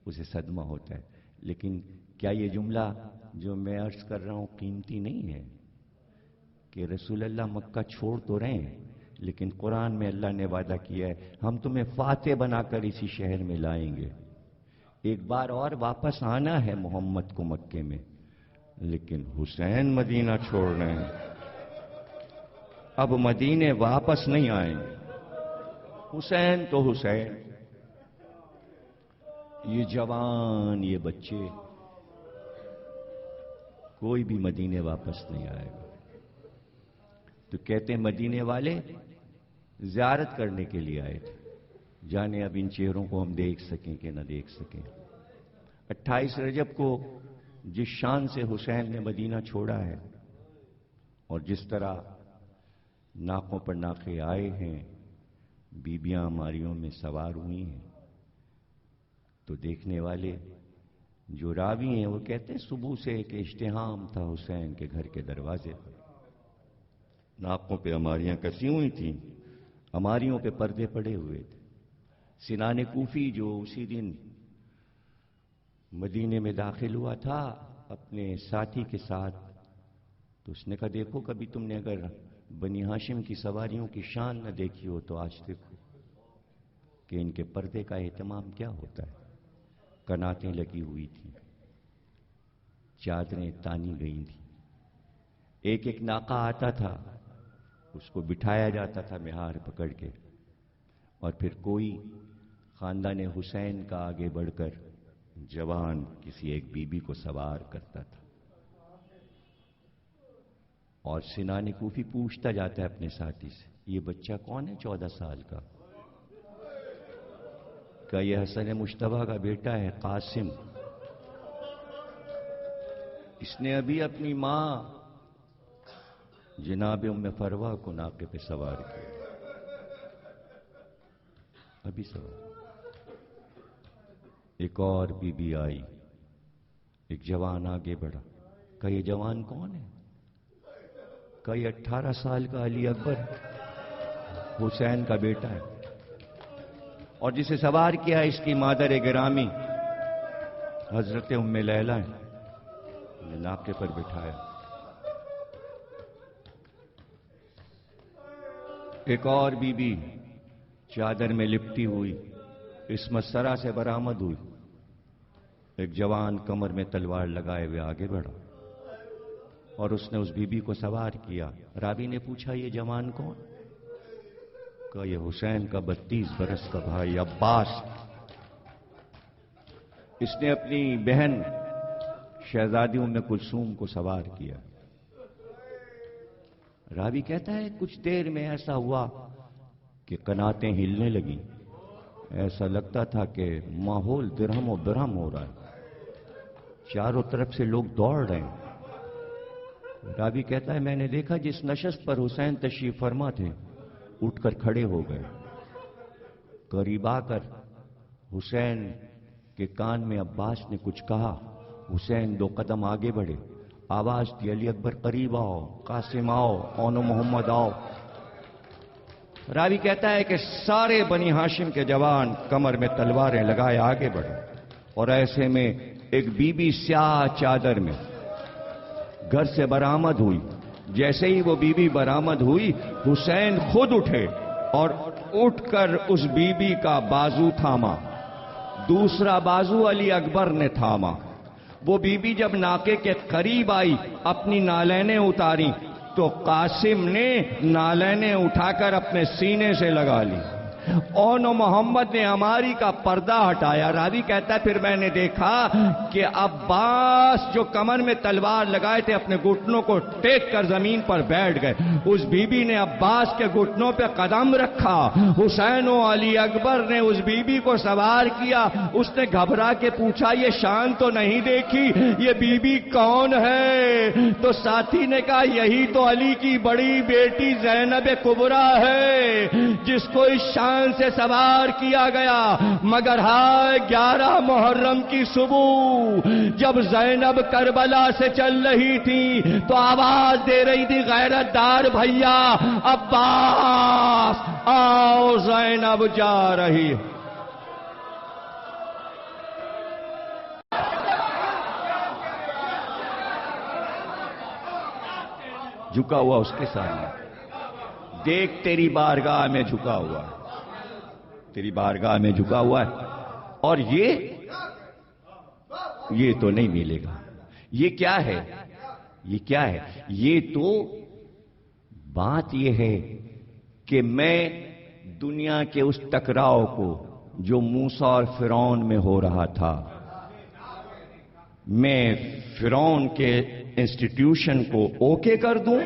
اسے صدمہ ہوتا ہے۔ لیکن کیا یہ جملہ جو میں عرض کر رہا ہوں قیمتی نہیں ہے کہ رسول اللہ مکہ چھوڑ تو رہے ہیں لیکن قرآن میں اللہ نے وعدہ کیا ہے ہم تمہیں فاتح بنا کر اسی شہر میں لائیں گے. ایک بار اور واپس آنا ہے محمد کو مکے میں، لیکن حسین مدینہ چھوڑ رہے ہیں. اب مدینے واپس نہیں آئیں گے. حسین تو حسین، یہ جوان، یہ بچے، کوئی بھی مدینے واپس نہیں آئے گا. تو کہتے ہیں مدینے والے زیارت کرنے کے لیے آئے تھے، جانے اب ان چہروں کو ہم دیکھ سکیں کہ نہ دیکھ سکیں. 28 رجب کو جس شان سے حسین نے مدینہ چھوڑا ہے اور جس طرح ناکوں پر ناکے آئے ہیں، بیبیاں ہماریوں میں سوار ہوئی ہیں، تو دیکھنے والے جو راوی ہیں وہ کہتے ہیں صبح سے ایک اجتحام تھا حسین کے گھر کے دروازے پر. ناکوں پہ ہماریاں کسی ہوئی تھیں، ہماریوں پہ پردے پڑے ہوئے تھے. سنان کوفی جو اسی دن مدینے میں داخل ہوا تھا اپنے ساتھی کے ساتھ، تو اس نے کہا دیکھو کبھی تم نے اگر بنی ہاشم کی سواریوں کی شان نہ دیکھی ہو تو آج دیکھو کہ ان کے پردے کا اہتمام کیا ہوتا ہے. کناتیں لگی ہوئی تھیں، چادریں تانی گئی تھیں. ایک ایک ناقہ آتا تھا، اس کو بٹھایا جاتا تھا مہار پکڑ کے، اور پھر کوئی خاندان حسین کا آگے بڑھ کر جوان کسی ایک بیوی کو سوار کرتا تھا. اور سنان کوفی پوچھتا جاتا ہے اپنے ساتھی سے یہ بچہ کون ہے 14 سال کا؟ کہ یہ حسن مشتبہ کا بیٹا ہے قاسم. اس نے ابھی اپنی ماں جناب ام فروا کو ناقے پہ سوار کیا، ابھی سوار. ایک اور بی بی آئی، ایک جوان آگے بڑھا. کہ یہ جوان کون ہے؟ کہ یہ 18 سال کا علی اکبر حسین کا بیٹا ہے، اور جسے سوار کیا اس کی مادر گرامی حضرت ام لیلہ نے ناقے پر بٹھایا. ایک اور بی بی چادر میں لپٹی ہوئی اس مسرا سے برآمد ہوئی. ایک جوان کمر میں تلوار لگائے ہوئے آگے بڑھا اور اس نے اس بی بی کو سوار کیا. راوی نے پوچھا یہ جوان کون؟ کہ یہ حسین کا 32 برس کا بھائی عباس. اس نے اپنی بہن شہزادی ام کلثوم کو سوار کیا. راوی کہتا ہے کچھ دیر میں ایسا ہوا کہ کناتیں ہلنے لگیں. ایسا لگتا تھا کہ ماحول درہم و برہم ہو رہا ہے، چاروں طرف سے لوگ دوڑ رہے ہیں. راوی کہتا ہے میں نے دیکھا جس نشست پر حسین تشریف فرما تھے اٹھ کر کھڑے ہو گئے. قریب آ کر حسین کے کان میں عباس نے کچھ کہا. حسین 2 قدم آگے بڑھے، آواز دی علی اکبر قریب آؤ، قاسم آؤ، اون محمد آؤ. راوی کہتا ہے کہ سارے بنی ہاشم کے جوان کمر میں تلواریں لگائے آگے بڑھے، اور ایسے میں ایک بی بی سیاہ چادر میں گھر سے برآمد ہوئی. جیسے ہی وہ بی بی برآمد ہوئی حسین خود اٹھے اور اٹھ کر اس بی بی کا بازو تھاما، دوسرا بازو علی اکبر نے تھاما. وہ بی بی جب ناکے کے قریب آئی اپنی نالینیں اتاری تو قاسم نے نالینیں اٹھا کر اپنے سینے سے لگا لی. اون محمد نے ہماری کا پردہ ہٹایا. راوی کہتا ہے پھر میں نے دیکھا کہ عباس جو کمر میں تلوار لگائے تھے اپنے گھٹنوں کو ٹیک کر زمین پر بیٹھ گئے. اس بی بی نے عباس کے گھٹنوں پہ قدم رکھا. حسین و علی اکبر نے اس بی بی کو سوار کیا. اس نے گھبرا کے پوچھا یہ شان تو نہیں دیکھی، یہ بی بی کون ہے؟ تو ساتھی نے کہا یہی تو علی کی بڑی بیٹی زینب کبریٰ ہے جس کو اس شان سے سوار کیا گیا. مگر ہائے 11 محرم کی صبح جب زینب کربلا سے چل رہی تھی تو آواز دے رہی تھی غیرت دار بھیا عباس آؤ زینب جا رہی. جھکا ہوا اس کے سامنے دیکھ تیری بارگاہ میں جھکا ہوا ہے، تیری بارگاہ میں جھکا ہوا ہے، اور یہ تو نہیں ملے گا۔ یہ کیا ہے؟ یہ کیا ہے؟ یہ تو بات یہ ہے کہ میں دنیا کے اس ٹکراؤ کو جو موسیٰ اور فرعون میں ہو رہا تھا، میں فرعون کے انسٹیٹیوشن کو اوکے کر دوں،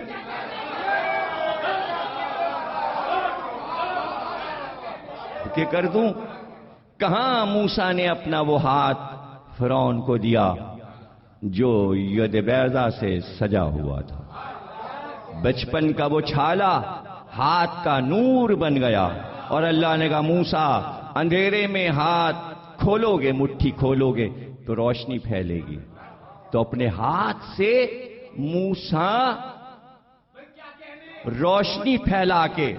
اوکے کر دوں۔ کہاں موسیٰ نے اپنا وہ ہاتھ فرعون کو دیا جو ید بیضا سے سجا ہوا تھا؟ بچپن کا وہ چھالا ہاتھ کا نور بن گیا، اور اللہ نے کہا موسیٰ اندھیرے میں ہاتھ کھولو گے، مٹھی کھولو گے تو روشنی پھیلے گی۔ تو اپنے ہاتھ سے موسیٰ روشنی پھیلا کے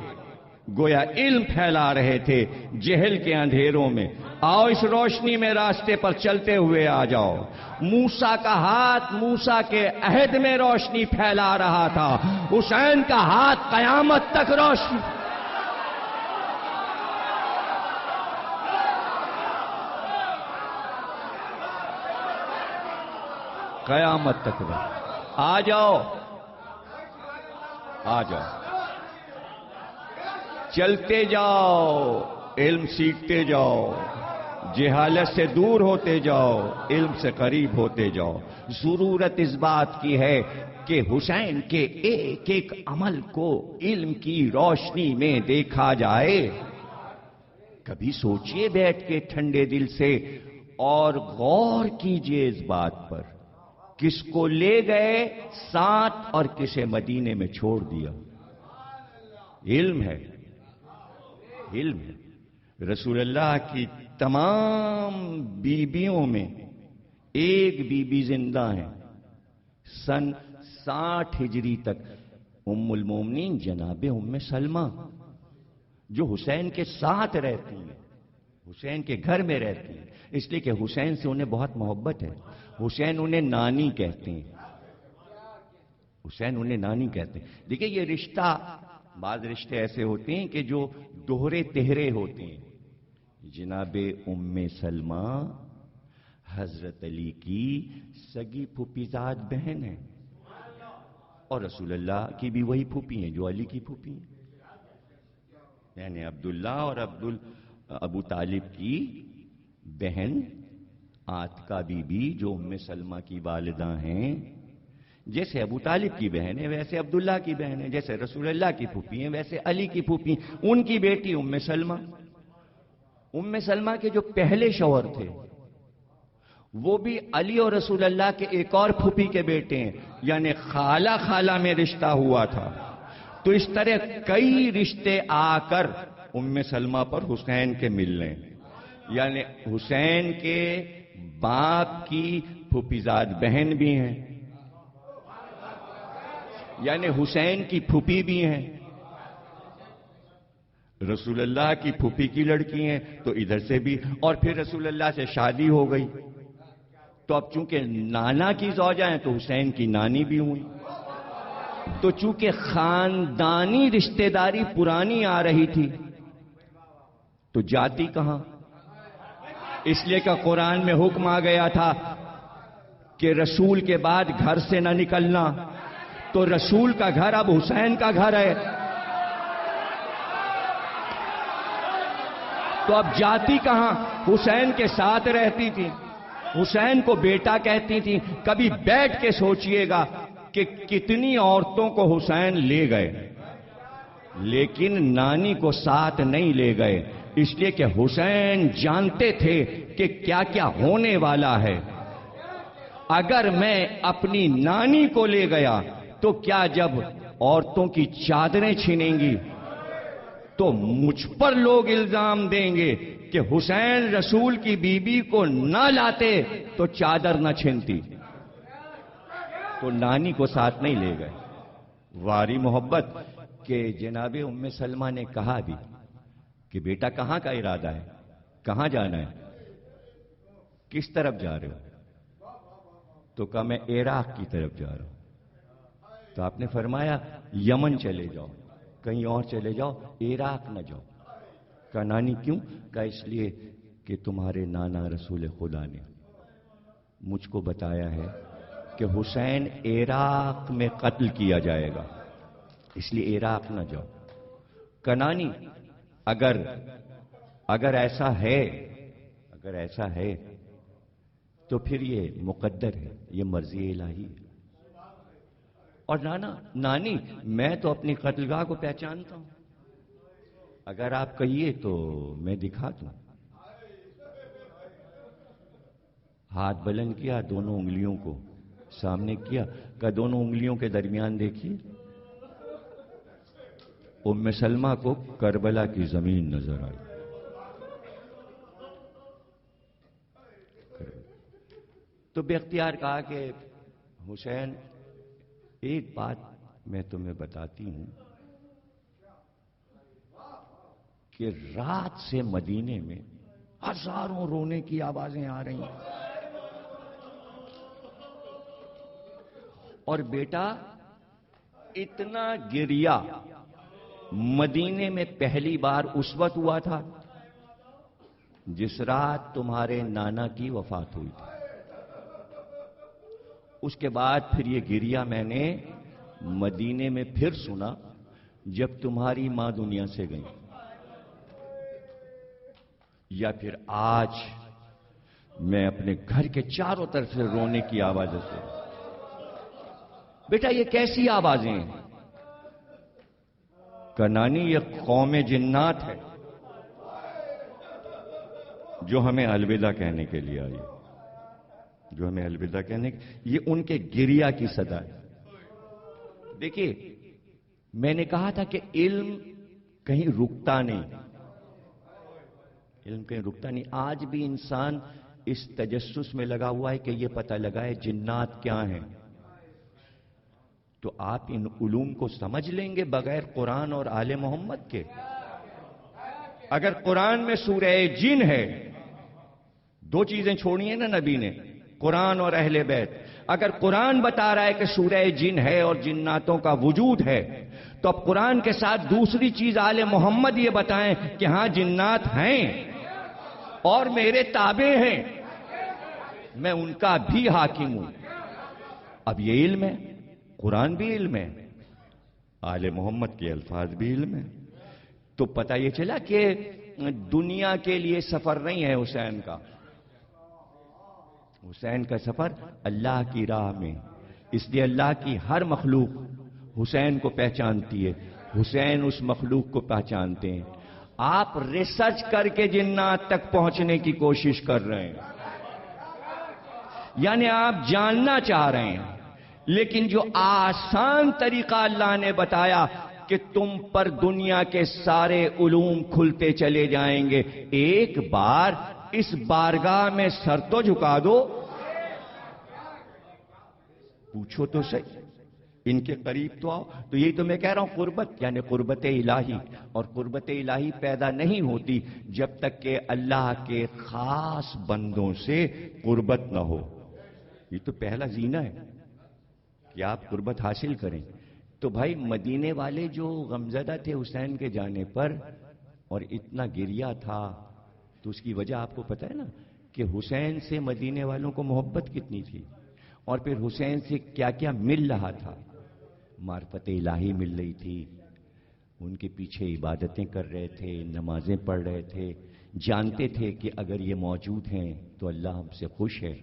گویا علم پھیلا رہے تھے جہل کے اندھیروں میں۔ آؤ اس روشنی میں راستے پر چلتے ہوئے آ جاؤ۔ موسیٰ کا ہاتھ موسیٰ کے عہد میں روشنی پھیلا رہا تھا، حسین کا ہاتھ قیامت تک روشنی۔ قیامت تک آ جاؤ، آ جاؤ، چلتے جاؤ، علم سیکھتے جاؤ، جہالت سے دور ہوتے جاؤ، علم سے قریب ہوتے جاؤ۔ ضرورت اس بات کی ہے کہ حسین کے ایک ایک عمل کو علم کی روشنی میں دیکھا جائے۔ کبھی سوچئے بیٹھ کے ٹھنڈے دل سے اور غور کیجئے اس بات پر، کس کو لے گئے ساتھ اور کسے مدینے میں چھوڑ دیا؟ علم ہے، علم ہے۔ رسول اللہ کی تمام بیویوں میں ایک بیوی زندہ ہیں، سن 60 ہجری تک، ام المومنین جناب ام سلمہ، جو حسین کے ساتھ رہتی ہیں، حسین کے گھر میں رہتی ہیں، اس لیے کہ حسین سے انہیں بہت محبت ہے۔ حسین انہیں نانی کہتے ہیں، حسین انہیں نانی کہتے ہیں۔ دیکھیں یہ رشتہ، بعض رشتے ایسے ہوتے ہیں کہ جو دوہرے تہرے ہوتے ہیں۔ جناب ام سلمہ حضرت علی کی سگی پھوپھیزاد بہن ہے، اور رسول اللہ کی بھی وہی پھوپھی ہیں جو علی کی پھوپھی ہیں، یعنی عبداللہ اور ابو طالب کی بہن عاتکہ بی بی جو ام سلمہ کی والدہ ہیں، جیسے ابو طالب کی بہن ہے ویسے عبداللہ کی بہن ہے، جیسے رسول اللہ کی پھوپھی ہیں ویسے علی کی پھوپھی ہیں۔ ان کی بیٹی ام سلمہ، ام سلمہ کے جو پہلے شوہر تھے وہ بھی علی اور رسول اللہ کے ایک اور پھوپھی کے بیٹے ہیں، یعنی خالہ خالہ میں رشتہ ہوا تھا۔ تو اس طرح کئی رشتے آ کر ام سلمہ پر حسین کے ملنے، یعنی حسین کے باپ کی پھوپھیزاد بہن بھی ہیں، یعنی حسین کی پھوپھی بھی ہیں، رسول اللہ کی پھوپھی کی لڑکی ہیں تو ادھر سے بھی، اور پھر رسول اللہ سے شادی ہو گئی تو اب چونکہ نانا کی زوجہ ہیں تو حسین کی نانی بھی ہوئی۔ تو چونکہ خاندانی رشتہ داری پرانی آ رہی تھی تو جاتی کہاں؟ اس لیے کہ قرآن میں حکم آ گیا تھا کہ رسول کے بعد گھر سے نہ نکلنا، تو رسول کا گھر اب حسین کا گھر ہے، تو اب جاتی کہاں؟ حسین کے ساتھ رہتی تھی، حسین کو بیٹا کہتی تھی۔ کبھی بیٹھ کے سوچئے گا کہ کتنی عورتوں کو حسین لے گئے، لیکن نانی کو ساتھ نہیں لے گئے، اس لیے کہ حسین جانتے تھے کہ کیا کیا ہونے والا ہے۔ اگر میں اپنی نانی کو لے گیا تو کیا جب عورتوں کی چادریں چھینیں گی تو مجھ پر لوگ الزام دیں گے کہ حسین رسول کی بیوی کو نہ لاتے تو چادر نہ چھینتی، تو نانی کو ساتھ نہیں لے گئے۔ واری محبت کہ جناب ام سلمہ نے کہا بھی کہ بیٹا کہاں کا ارادہ ہے، کہاں جانا ہے، کس طرف جا رہے ہو؟ تو کہا میں عراق کی طرف جا رہا ہوں۔ تو آپ نے فرمایا یمن چلے جاؤ۔ کہیں اور چلے جاؤ، عراق نہ جاؤ۔ کہا نانی کیوں؟ کہا اس لیے کہ تمہارے نانا رسول خدا نے مجھ کو بتایا ہے کہ حسین عراق میں قتل کیا جائے گا، اس لیے عراق نہ جاؤ۔ کہا نانی اگر ایسا ہے تو پھر یہ مقدر ہے، یہ مرضی الہی ہے۔ اور نانی میں تو اپنی قتلگاہ کو پہچانتا ہوں، اگر آپ کہیے تو میں دکھا دوں۔ ہاتھ بلند کیا، دونوں انگلیوں کو سامنے کیا، کہ دونوں انگلیوں کے درمیان دیکھیے، ام سلمہ کو کربلا کی زمین نظر آئی۔ تو بے اختیار کہا کہ حسین ایک بات میں تمہیں بتاتی ہوں کہ رات سے مدینے میں ہزاروں رونے کی آوازیں آ رہی ہیں، اور بیٹا اتنا گریا مدینے میں پہلی بار اس وقت ہوا تھا جس رات تمہارے نانا کی وفات ہوئی تھی۔ اس کے بعد پھر یہ گریا میں نے مدینے میں پھر سنا جب تمہاری ماں دنیا سے گئی، یا پھر آج میں اپنے گھر کے چاروں طرف سے رونے کی آوازیں سن۔ بیٹا یہ کیسی آوازیں ہیں؟ کہ نانی یہ قوم جنات ہے جو ہمیں الوداع کہنے کے لیے آئی، جو ہمیں الوداع کہنے، یہ ان کے گریا کی صدا ہے۔ دیکھیے میں نے کہا تھا کہ علم کہیں رکتا نہیں، علم کہیں رکتا نہیں۔ آج بھی انسان اس تجسس میں لگا ہوا ہے کہ یہ پتہ لگائے جنات کیا ہیں۔ تو آپ ان علوم کو سمجھ لیں گے بغیر قرآن اور آل محمد کے؟ اگر قرآن میں سورہ جن ہے، دو چیزیں چھوڑی ہیں نا نبی نے، قرآن اور اہل بیت۔ اگر قرآن بتا رہا ہے کہ سورہ جن ہے اور جناتوں کا وجود ہے، تو اب قرآن کے ساتھ دوسری چیز آل محمد یہ بتائیں کہ ہاں جنات ہیں اور میرے تابع ہیں، میں ان کا بھی حاکم ہوں۔ اب یہ علم ہے، قرآن بھی علم ہے، آل محمد کے الفاظ بھی علم ہے۔ تو پتہ یہ چلا کہ دنیا کے لیے سفر نہیں ہے حسین کا، حسین کا سفر اللہ کی راہ میں، اس لیے اللہ کی ہر مخلوق حسین کو پہچانتی ہے، حسین اس مخلوق کو پہچانتے ہیں۔ آپ ریسرچ کر کے جنات تک پہنچنے کی کوشش کر رہے ہیں، یعنی آپ جاننا چاہ رہے ہیں، لیکن جو آسان طریقہ اللہ نے بتایا کہ تم پر دنیا کے سارے علوم کھلتے چلے جائیں گے، ایک بار اس بارگاہ میں سر تو جھکا دو، پوچھو تو صحیح، ان کے قریب تو آؤ۔ تو یہی تو میں کہہ رہا ہوں، قربت یعنی قربت الہی، اور قربت الہی پیدا نہیں ہوتی جب تک کہ اللہ کے خاص بندوں سے قربت نہ ہو۔ یہ تو پہلا زینہ ہے کہ آپ قربت حاصل کریں۔ تو بھائی مدینے والے جو غمزدہ تھے حسین کے جانے پر اور اتنا گریا تھا، تو اس کی وجہ آپ کو پتہ ہے نا کہ حسین سے مدینے والوں کو محبت کتنی تھی، اور پھر حسین سے کیا کیا مل رہا تھا۔ معرفت الہی مل رہی تھی، ان کے پیچھے عبادتیں کر رہے تھے، نمازیں پڑھ رہے تھے، جانتے تھے کہ اگر یہ موجود ہیں تو اللہ ہم سے خوش ہے۔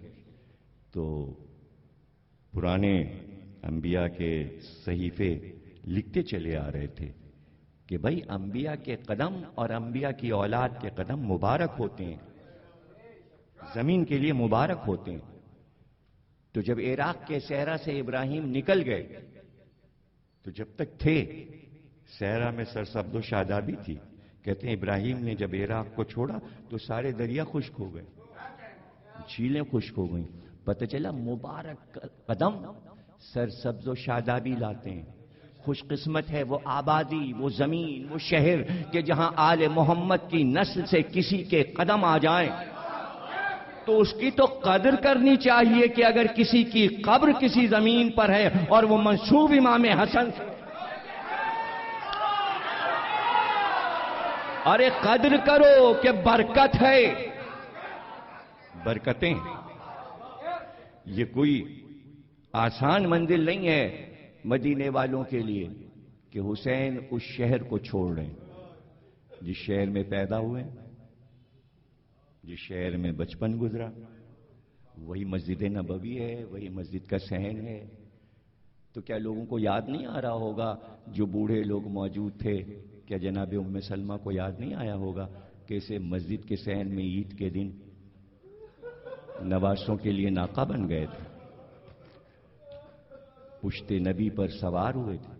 تو پرانے انبیاء کے صحیفے لکھتے چلے آ رہے تھے کہ بھائی انبیاء کے قدم اور انبیاء کی اولاد کے قدم مبارک ہوتے ہیں، زمین کے لیے مبارک ہوتے ہیں۔ تو جب عراق کے صحرا سے ابراہیم نکل گئے تو جب تک تھے صحرا میں سرسبز و شادابی تھی۔ کہتے ہیں ابراہیم نے جب عراق کو چھوڑا تو سارے دریا خشک ہو گئے، جھیلیں خشک ہو گئیں۔ پتہ چلا مبارک قدم سرسبز و شادابی لاتے ہیں۔ خوش قسمت ہے وہ آبادی، وہ زمین، وہ شہر کہ جہاں آل محمد کی نسل سے کسی کے قدم آ جائیں، تو اس کی تو قدر کرنی چاہیے کہ اگر کسی کی قبر کسی زمین پر ہے اور وہ منسوب امام حسن سے، ارے قدر کرو کہ برکت ہے. برکتیں یہ کوئی آسان منزل نہیں ہے مدینے والوں کے لیے کہ حسین اس شہر کو چھوڑ رہے ہیں جس شہر میں پیدا ہوئے, جس شہر میں بچپن گزرا. وہی مسجد نبوی ہے, وہی مسجد کا صحن ہے. تو کیا لوگوں کو یاد نہیں آ رہا ہوگا جو بوڑھے لوگ موجود تھے, کیا جناب ام سلمہ کو یاد نہیں آیا ہوگا کیسے مسجد کے صحن میں عید کے دن نوازوں کے لیے ناقہ بن گئے تھے, پشت نبی پر سوار ہوئے تھے,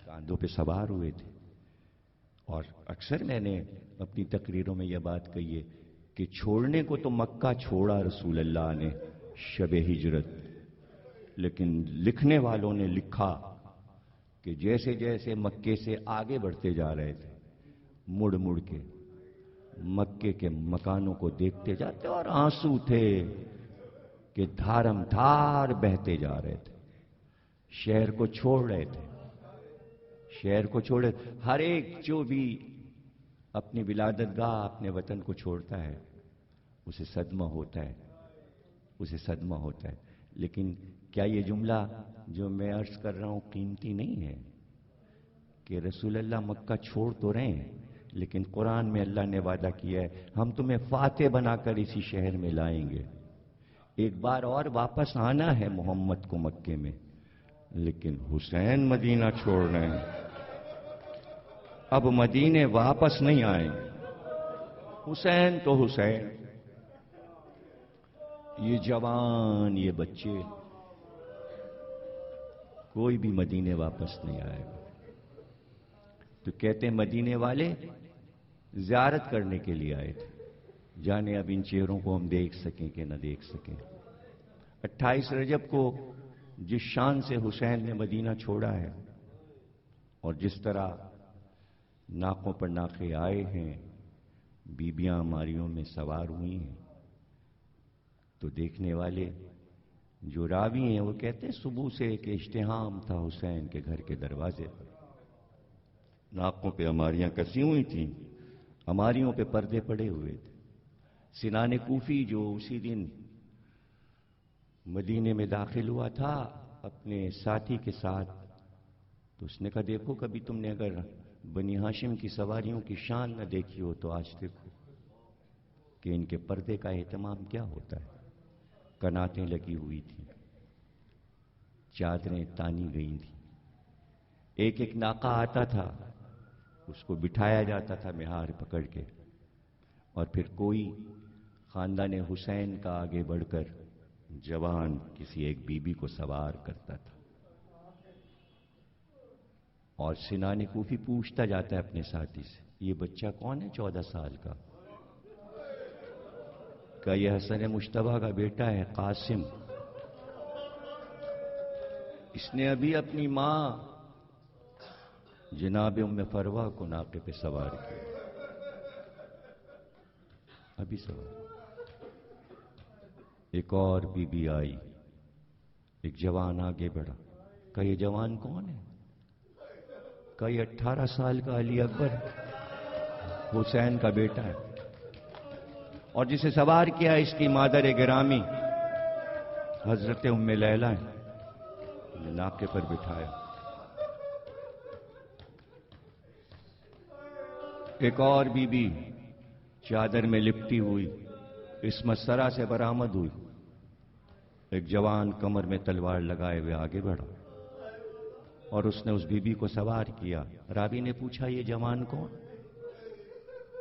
کاندھوں پہ سوار ہوئے تھے. اور اکثر میں نے اپنی تقریروں میں یہ بات کہی ہے کہ چھوڑنے کو تو مکہ چھوڑا رسول اللہ نے شب ہجرت, لیکن لکھنے والوں نے لکھا کہ جیسے جیسے مکے سے آگے بڑھتے جا رہے تھے مڑ مڑ کے مکے کے مکانوں کو دیکھتے جاتے اور آنسو تھے کہ دھارم دھار بہتے جا رہے تھے. شہر کو چھوڑ رہے تھے, شہر کو چھوڑے. ہر ایک جو بھی اپنی ولادت گاہ اپنے وطن کو چھوڑتا ہے اسے صدمہ ہوتا ہے, اسے صدمہ ہوتا ہے. لیکن کیا یہ جملہ جو میں عرض کر رہا ہوں قیمتی نہیں ہے کہ رسول اللہ مکہ چھوڑ تو رہے ہیں لیکن قرآن میں اللہ نے وعدہ کیا ہے ہم تمہیں فاتح بنا کر اسی شہر میں لائیں گے. ایک بار اور واپس آنا ہے محمد کو مکے میں, لیکن حسین مدینہ چھوڑ رہے ہیں. اب مدینے واپس نہیں آئیں. حسین تو حسین, یہ جوان یہ بچے, کوئی بھی مدینے واپس نہیں آئے گا. تو کہتے ہیں مدینے والے زیارت کرنے کے لیے آئے تھے, جانے اب ان چہروں کو ہم دیکھ سکیں کہ نہ دیکھ سکیں. 28 رجب کو جس شان سے حسین نے مدینہ چھوڑا ہے اور جس طرح ناکوں پر ناکے آئے ہیں, بیبیاں ماریوں میں سوار ہوئی ہیں, تو دیکھنے والے جو راوی ہیں وہ کہتے ہیں صبح سے ایک اجتحام تھا حسین کے گھر کے دروازے پر. ناکوں پہ اماریاں کسی ہوئی تھیں, اماریوں پہ پردے پڑے ہوئے تھے. سنان کوفی جو اسی دن مدینے میں داخل ہوا تھا اپنے ساتھی کے ساتھ, تو اس نے کہا دیکھو کبھی تم نے اگر بنی ہاشم کی سواریوں کی شان نہ دیکھی ہو تو آج دیکھو کہ ان کے پردے کا اہتمام کیا ہوتا ہے. کناتیں لگی ہوئی تھیں, چادریں تانی گئی تھیں. ایک ایک ناقہ آتا تھا اس کو بٹھایا جاتا تھا مہار پکڑ کے, اور پھر کوئی خاندان حسین کا آگے بڑھ کر جوان کسی ایک بیوی کو سوار کرتا تھا. اور سنان کوفی پوچھتا جاتا ہے اپنے ساتھی سے یہ بچہ کون ہے 14 سال کا؟ کہ یہ حسن مشتبہ کا بیٹا ہے قاسم. اس نے ابھی اپنی ماں جناب ام فروہ کو ناقے پہ سوار کیا, ابھی سوار. ایک اور بی بی آئی, ایک جوان آگے بڑھا. کہ یہ جوان کون ہے؟ کہ یہ 18 سال کا علی اکبر حسین کا بیٹا ہے, اور جسے سوار کیا اس کی مادر گرامی حضرت ام لیلہ ہے, ناقے پر بٹھایا. ایک اور بی بی چادر میں لپٹی ہوئی اس مسرا سے برآمد ہوئی. ایک جوان کمر میں تلوار لگائے ہوئے آگے بڑھا اور اس نے اس بی بی کو سوار کیا. راوی نے پوچھا یہ جوان کون؟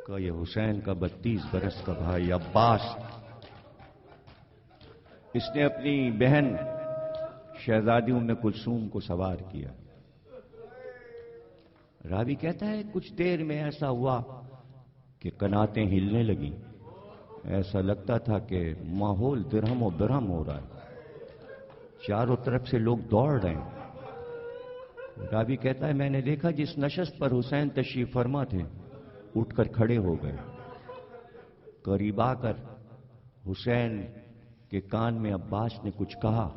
کہ یہ حسین کا 32 برس کا بھائی عباس. اس نے اپنی بہن شہزادی ام کلثوم کو سوار کیا. راوی کہتا ہے کچھ دیر میں ایسا ہوا کہ قناتیں ہلنے لگیں. ایسا لگتا تھا کہ ماحول درہم و برہم ہو رہا ہے, چاروں طرف سے لوگ دوڑ رہے ہیں. راوی کہتا ہے میں نے دیکھا جس نشست پر حسین تشریف فرما تھے اٹھ کر کھڑے ہو گئے. قریب آ کر حسین کے کان میں عباس نے کچھ کہا.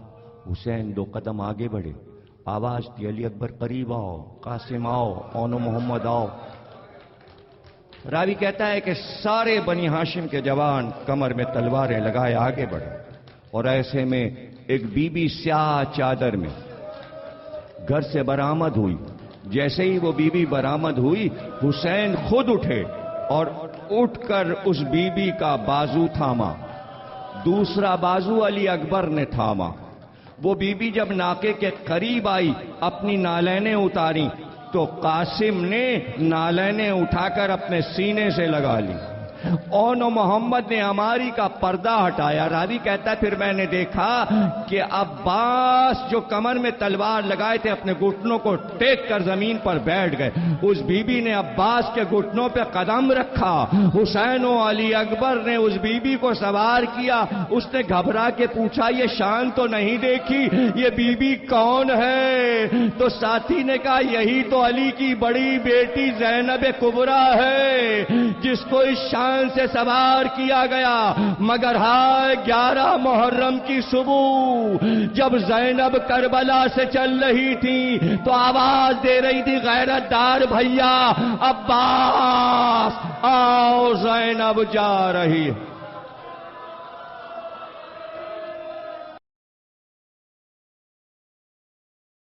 حسین 2 قدم آگے بڑھے, آواز دی علی اکبر قریب آؤ, قاسم آؤ, اون محمد آؤ. راوی کہتا ہے کہ سارے بنی ہاشم کے جوان کمر میں تلواریں لگائے آگے بڑھے، اور ایسے میں ایک بی بی سیاہ چادر میں گھر سے برآمد ہوئی۔ جیسے ہی وہ بی بی برآمد ہوئی، حسین خود اٹھے اور اٹھ کر اس بی بی کا بازو تھاما، دوسرا بازو علی اکبر نے تھاما۔ وہ بی بی جب ناکے کے قریب آئی، اپنی نالینیں اتاری تو قاسم نے نالینیں اٹھا کر اپنے سینے سے لگا لی۔ اون محمد نے ہماری کا پردہ ہٹایا۔ راوی کہتا ہے پھر میں نے دیکھا کہ عباس جو کمر میں تلوار لگائے تھے اپنے گھٹنوں کو ٹیک کر زمین پر بیٹھ گئے۔ اس بی بی نے عباس کے گھٹنوں پہ قدم رکھا۔ حسین و علی اکبر نے اس بی بی کو سوار کیا۔ اس نے گھبرا کے پوچھا یہ شان تو نہیں دیکھی، یہ بی بی کون ہے؟ تو ساتھی نے کہا یہی تو علی کی بڑی بیٹی زینب کبریٰ ہے جس کو اس شان سے سوار کیا گیا۔ مگر ہائے 11 محرم کی صبح جب زینب کربلا سے چل رہی تھی تو آواز دے رہی تھی غیرت دار بھیا عباس آؤ زینب جا رہی ہے۔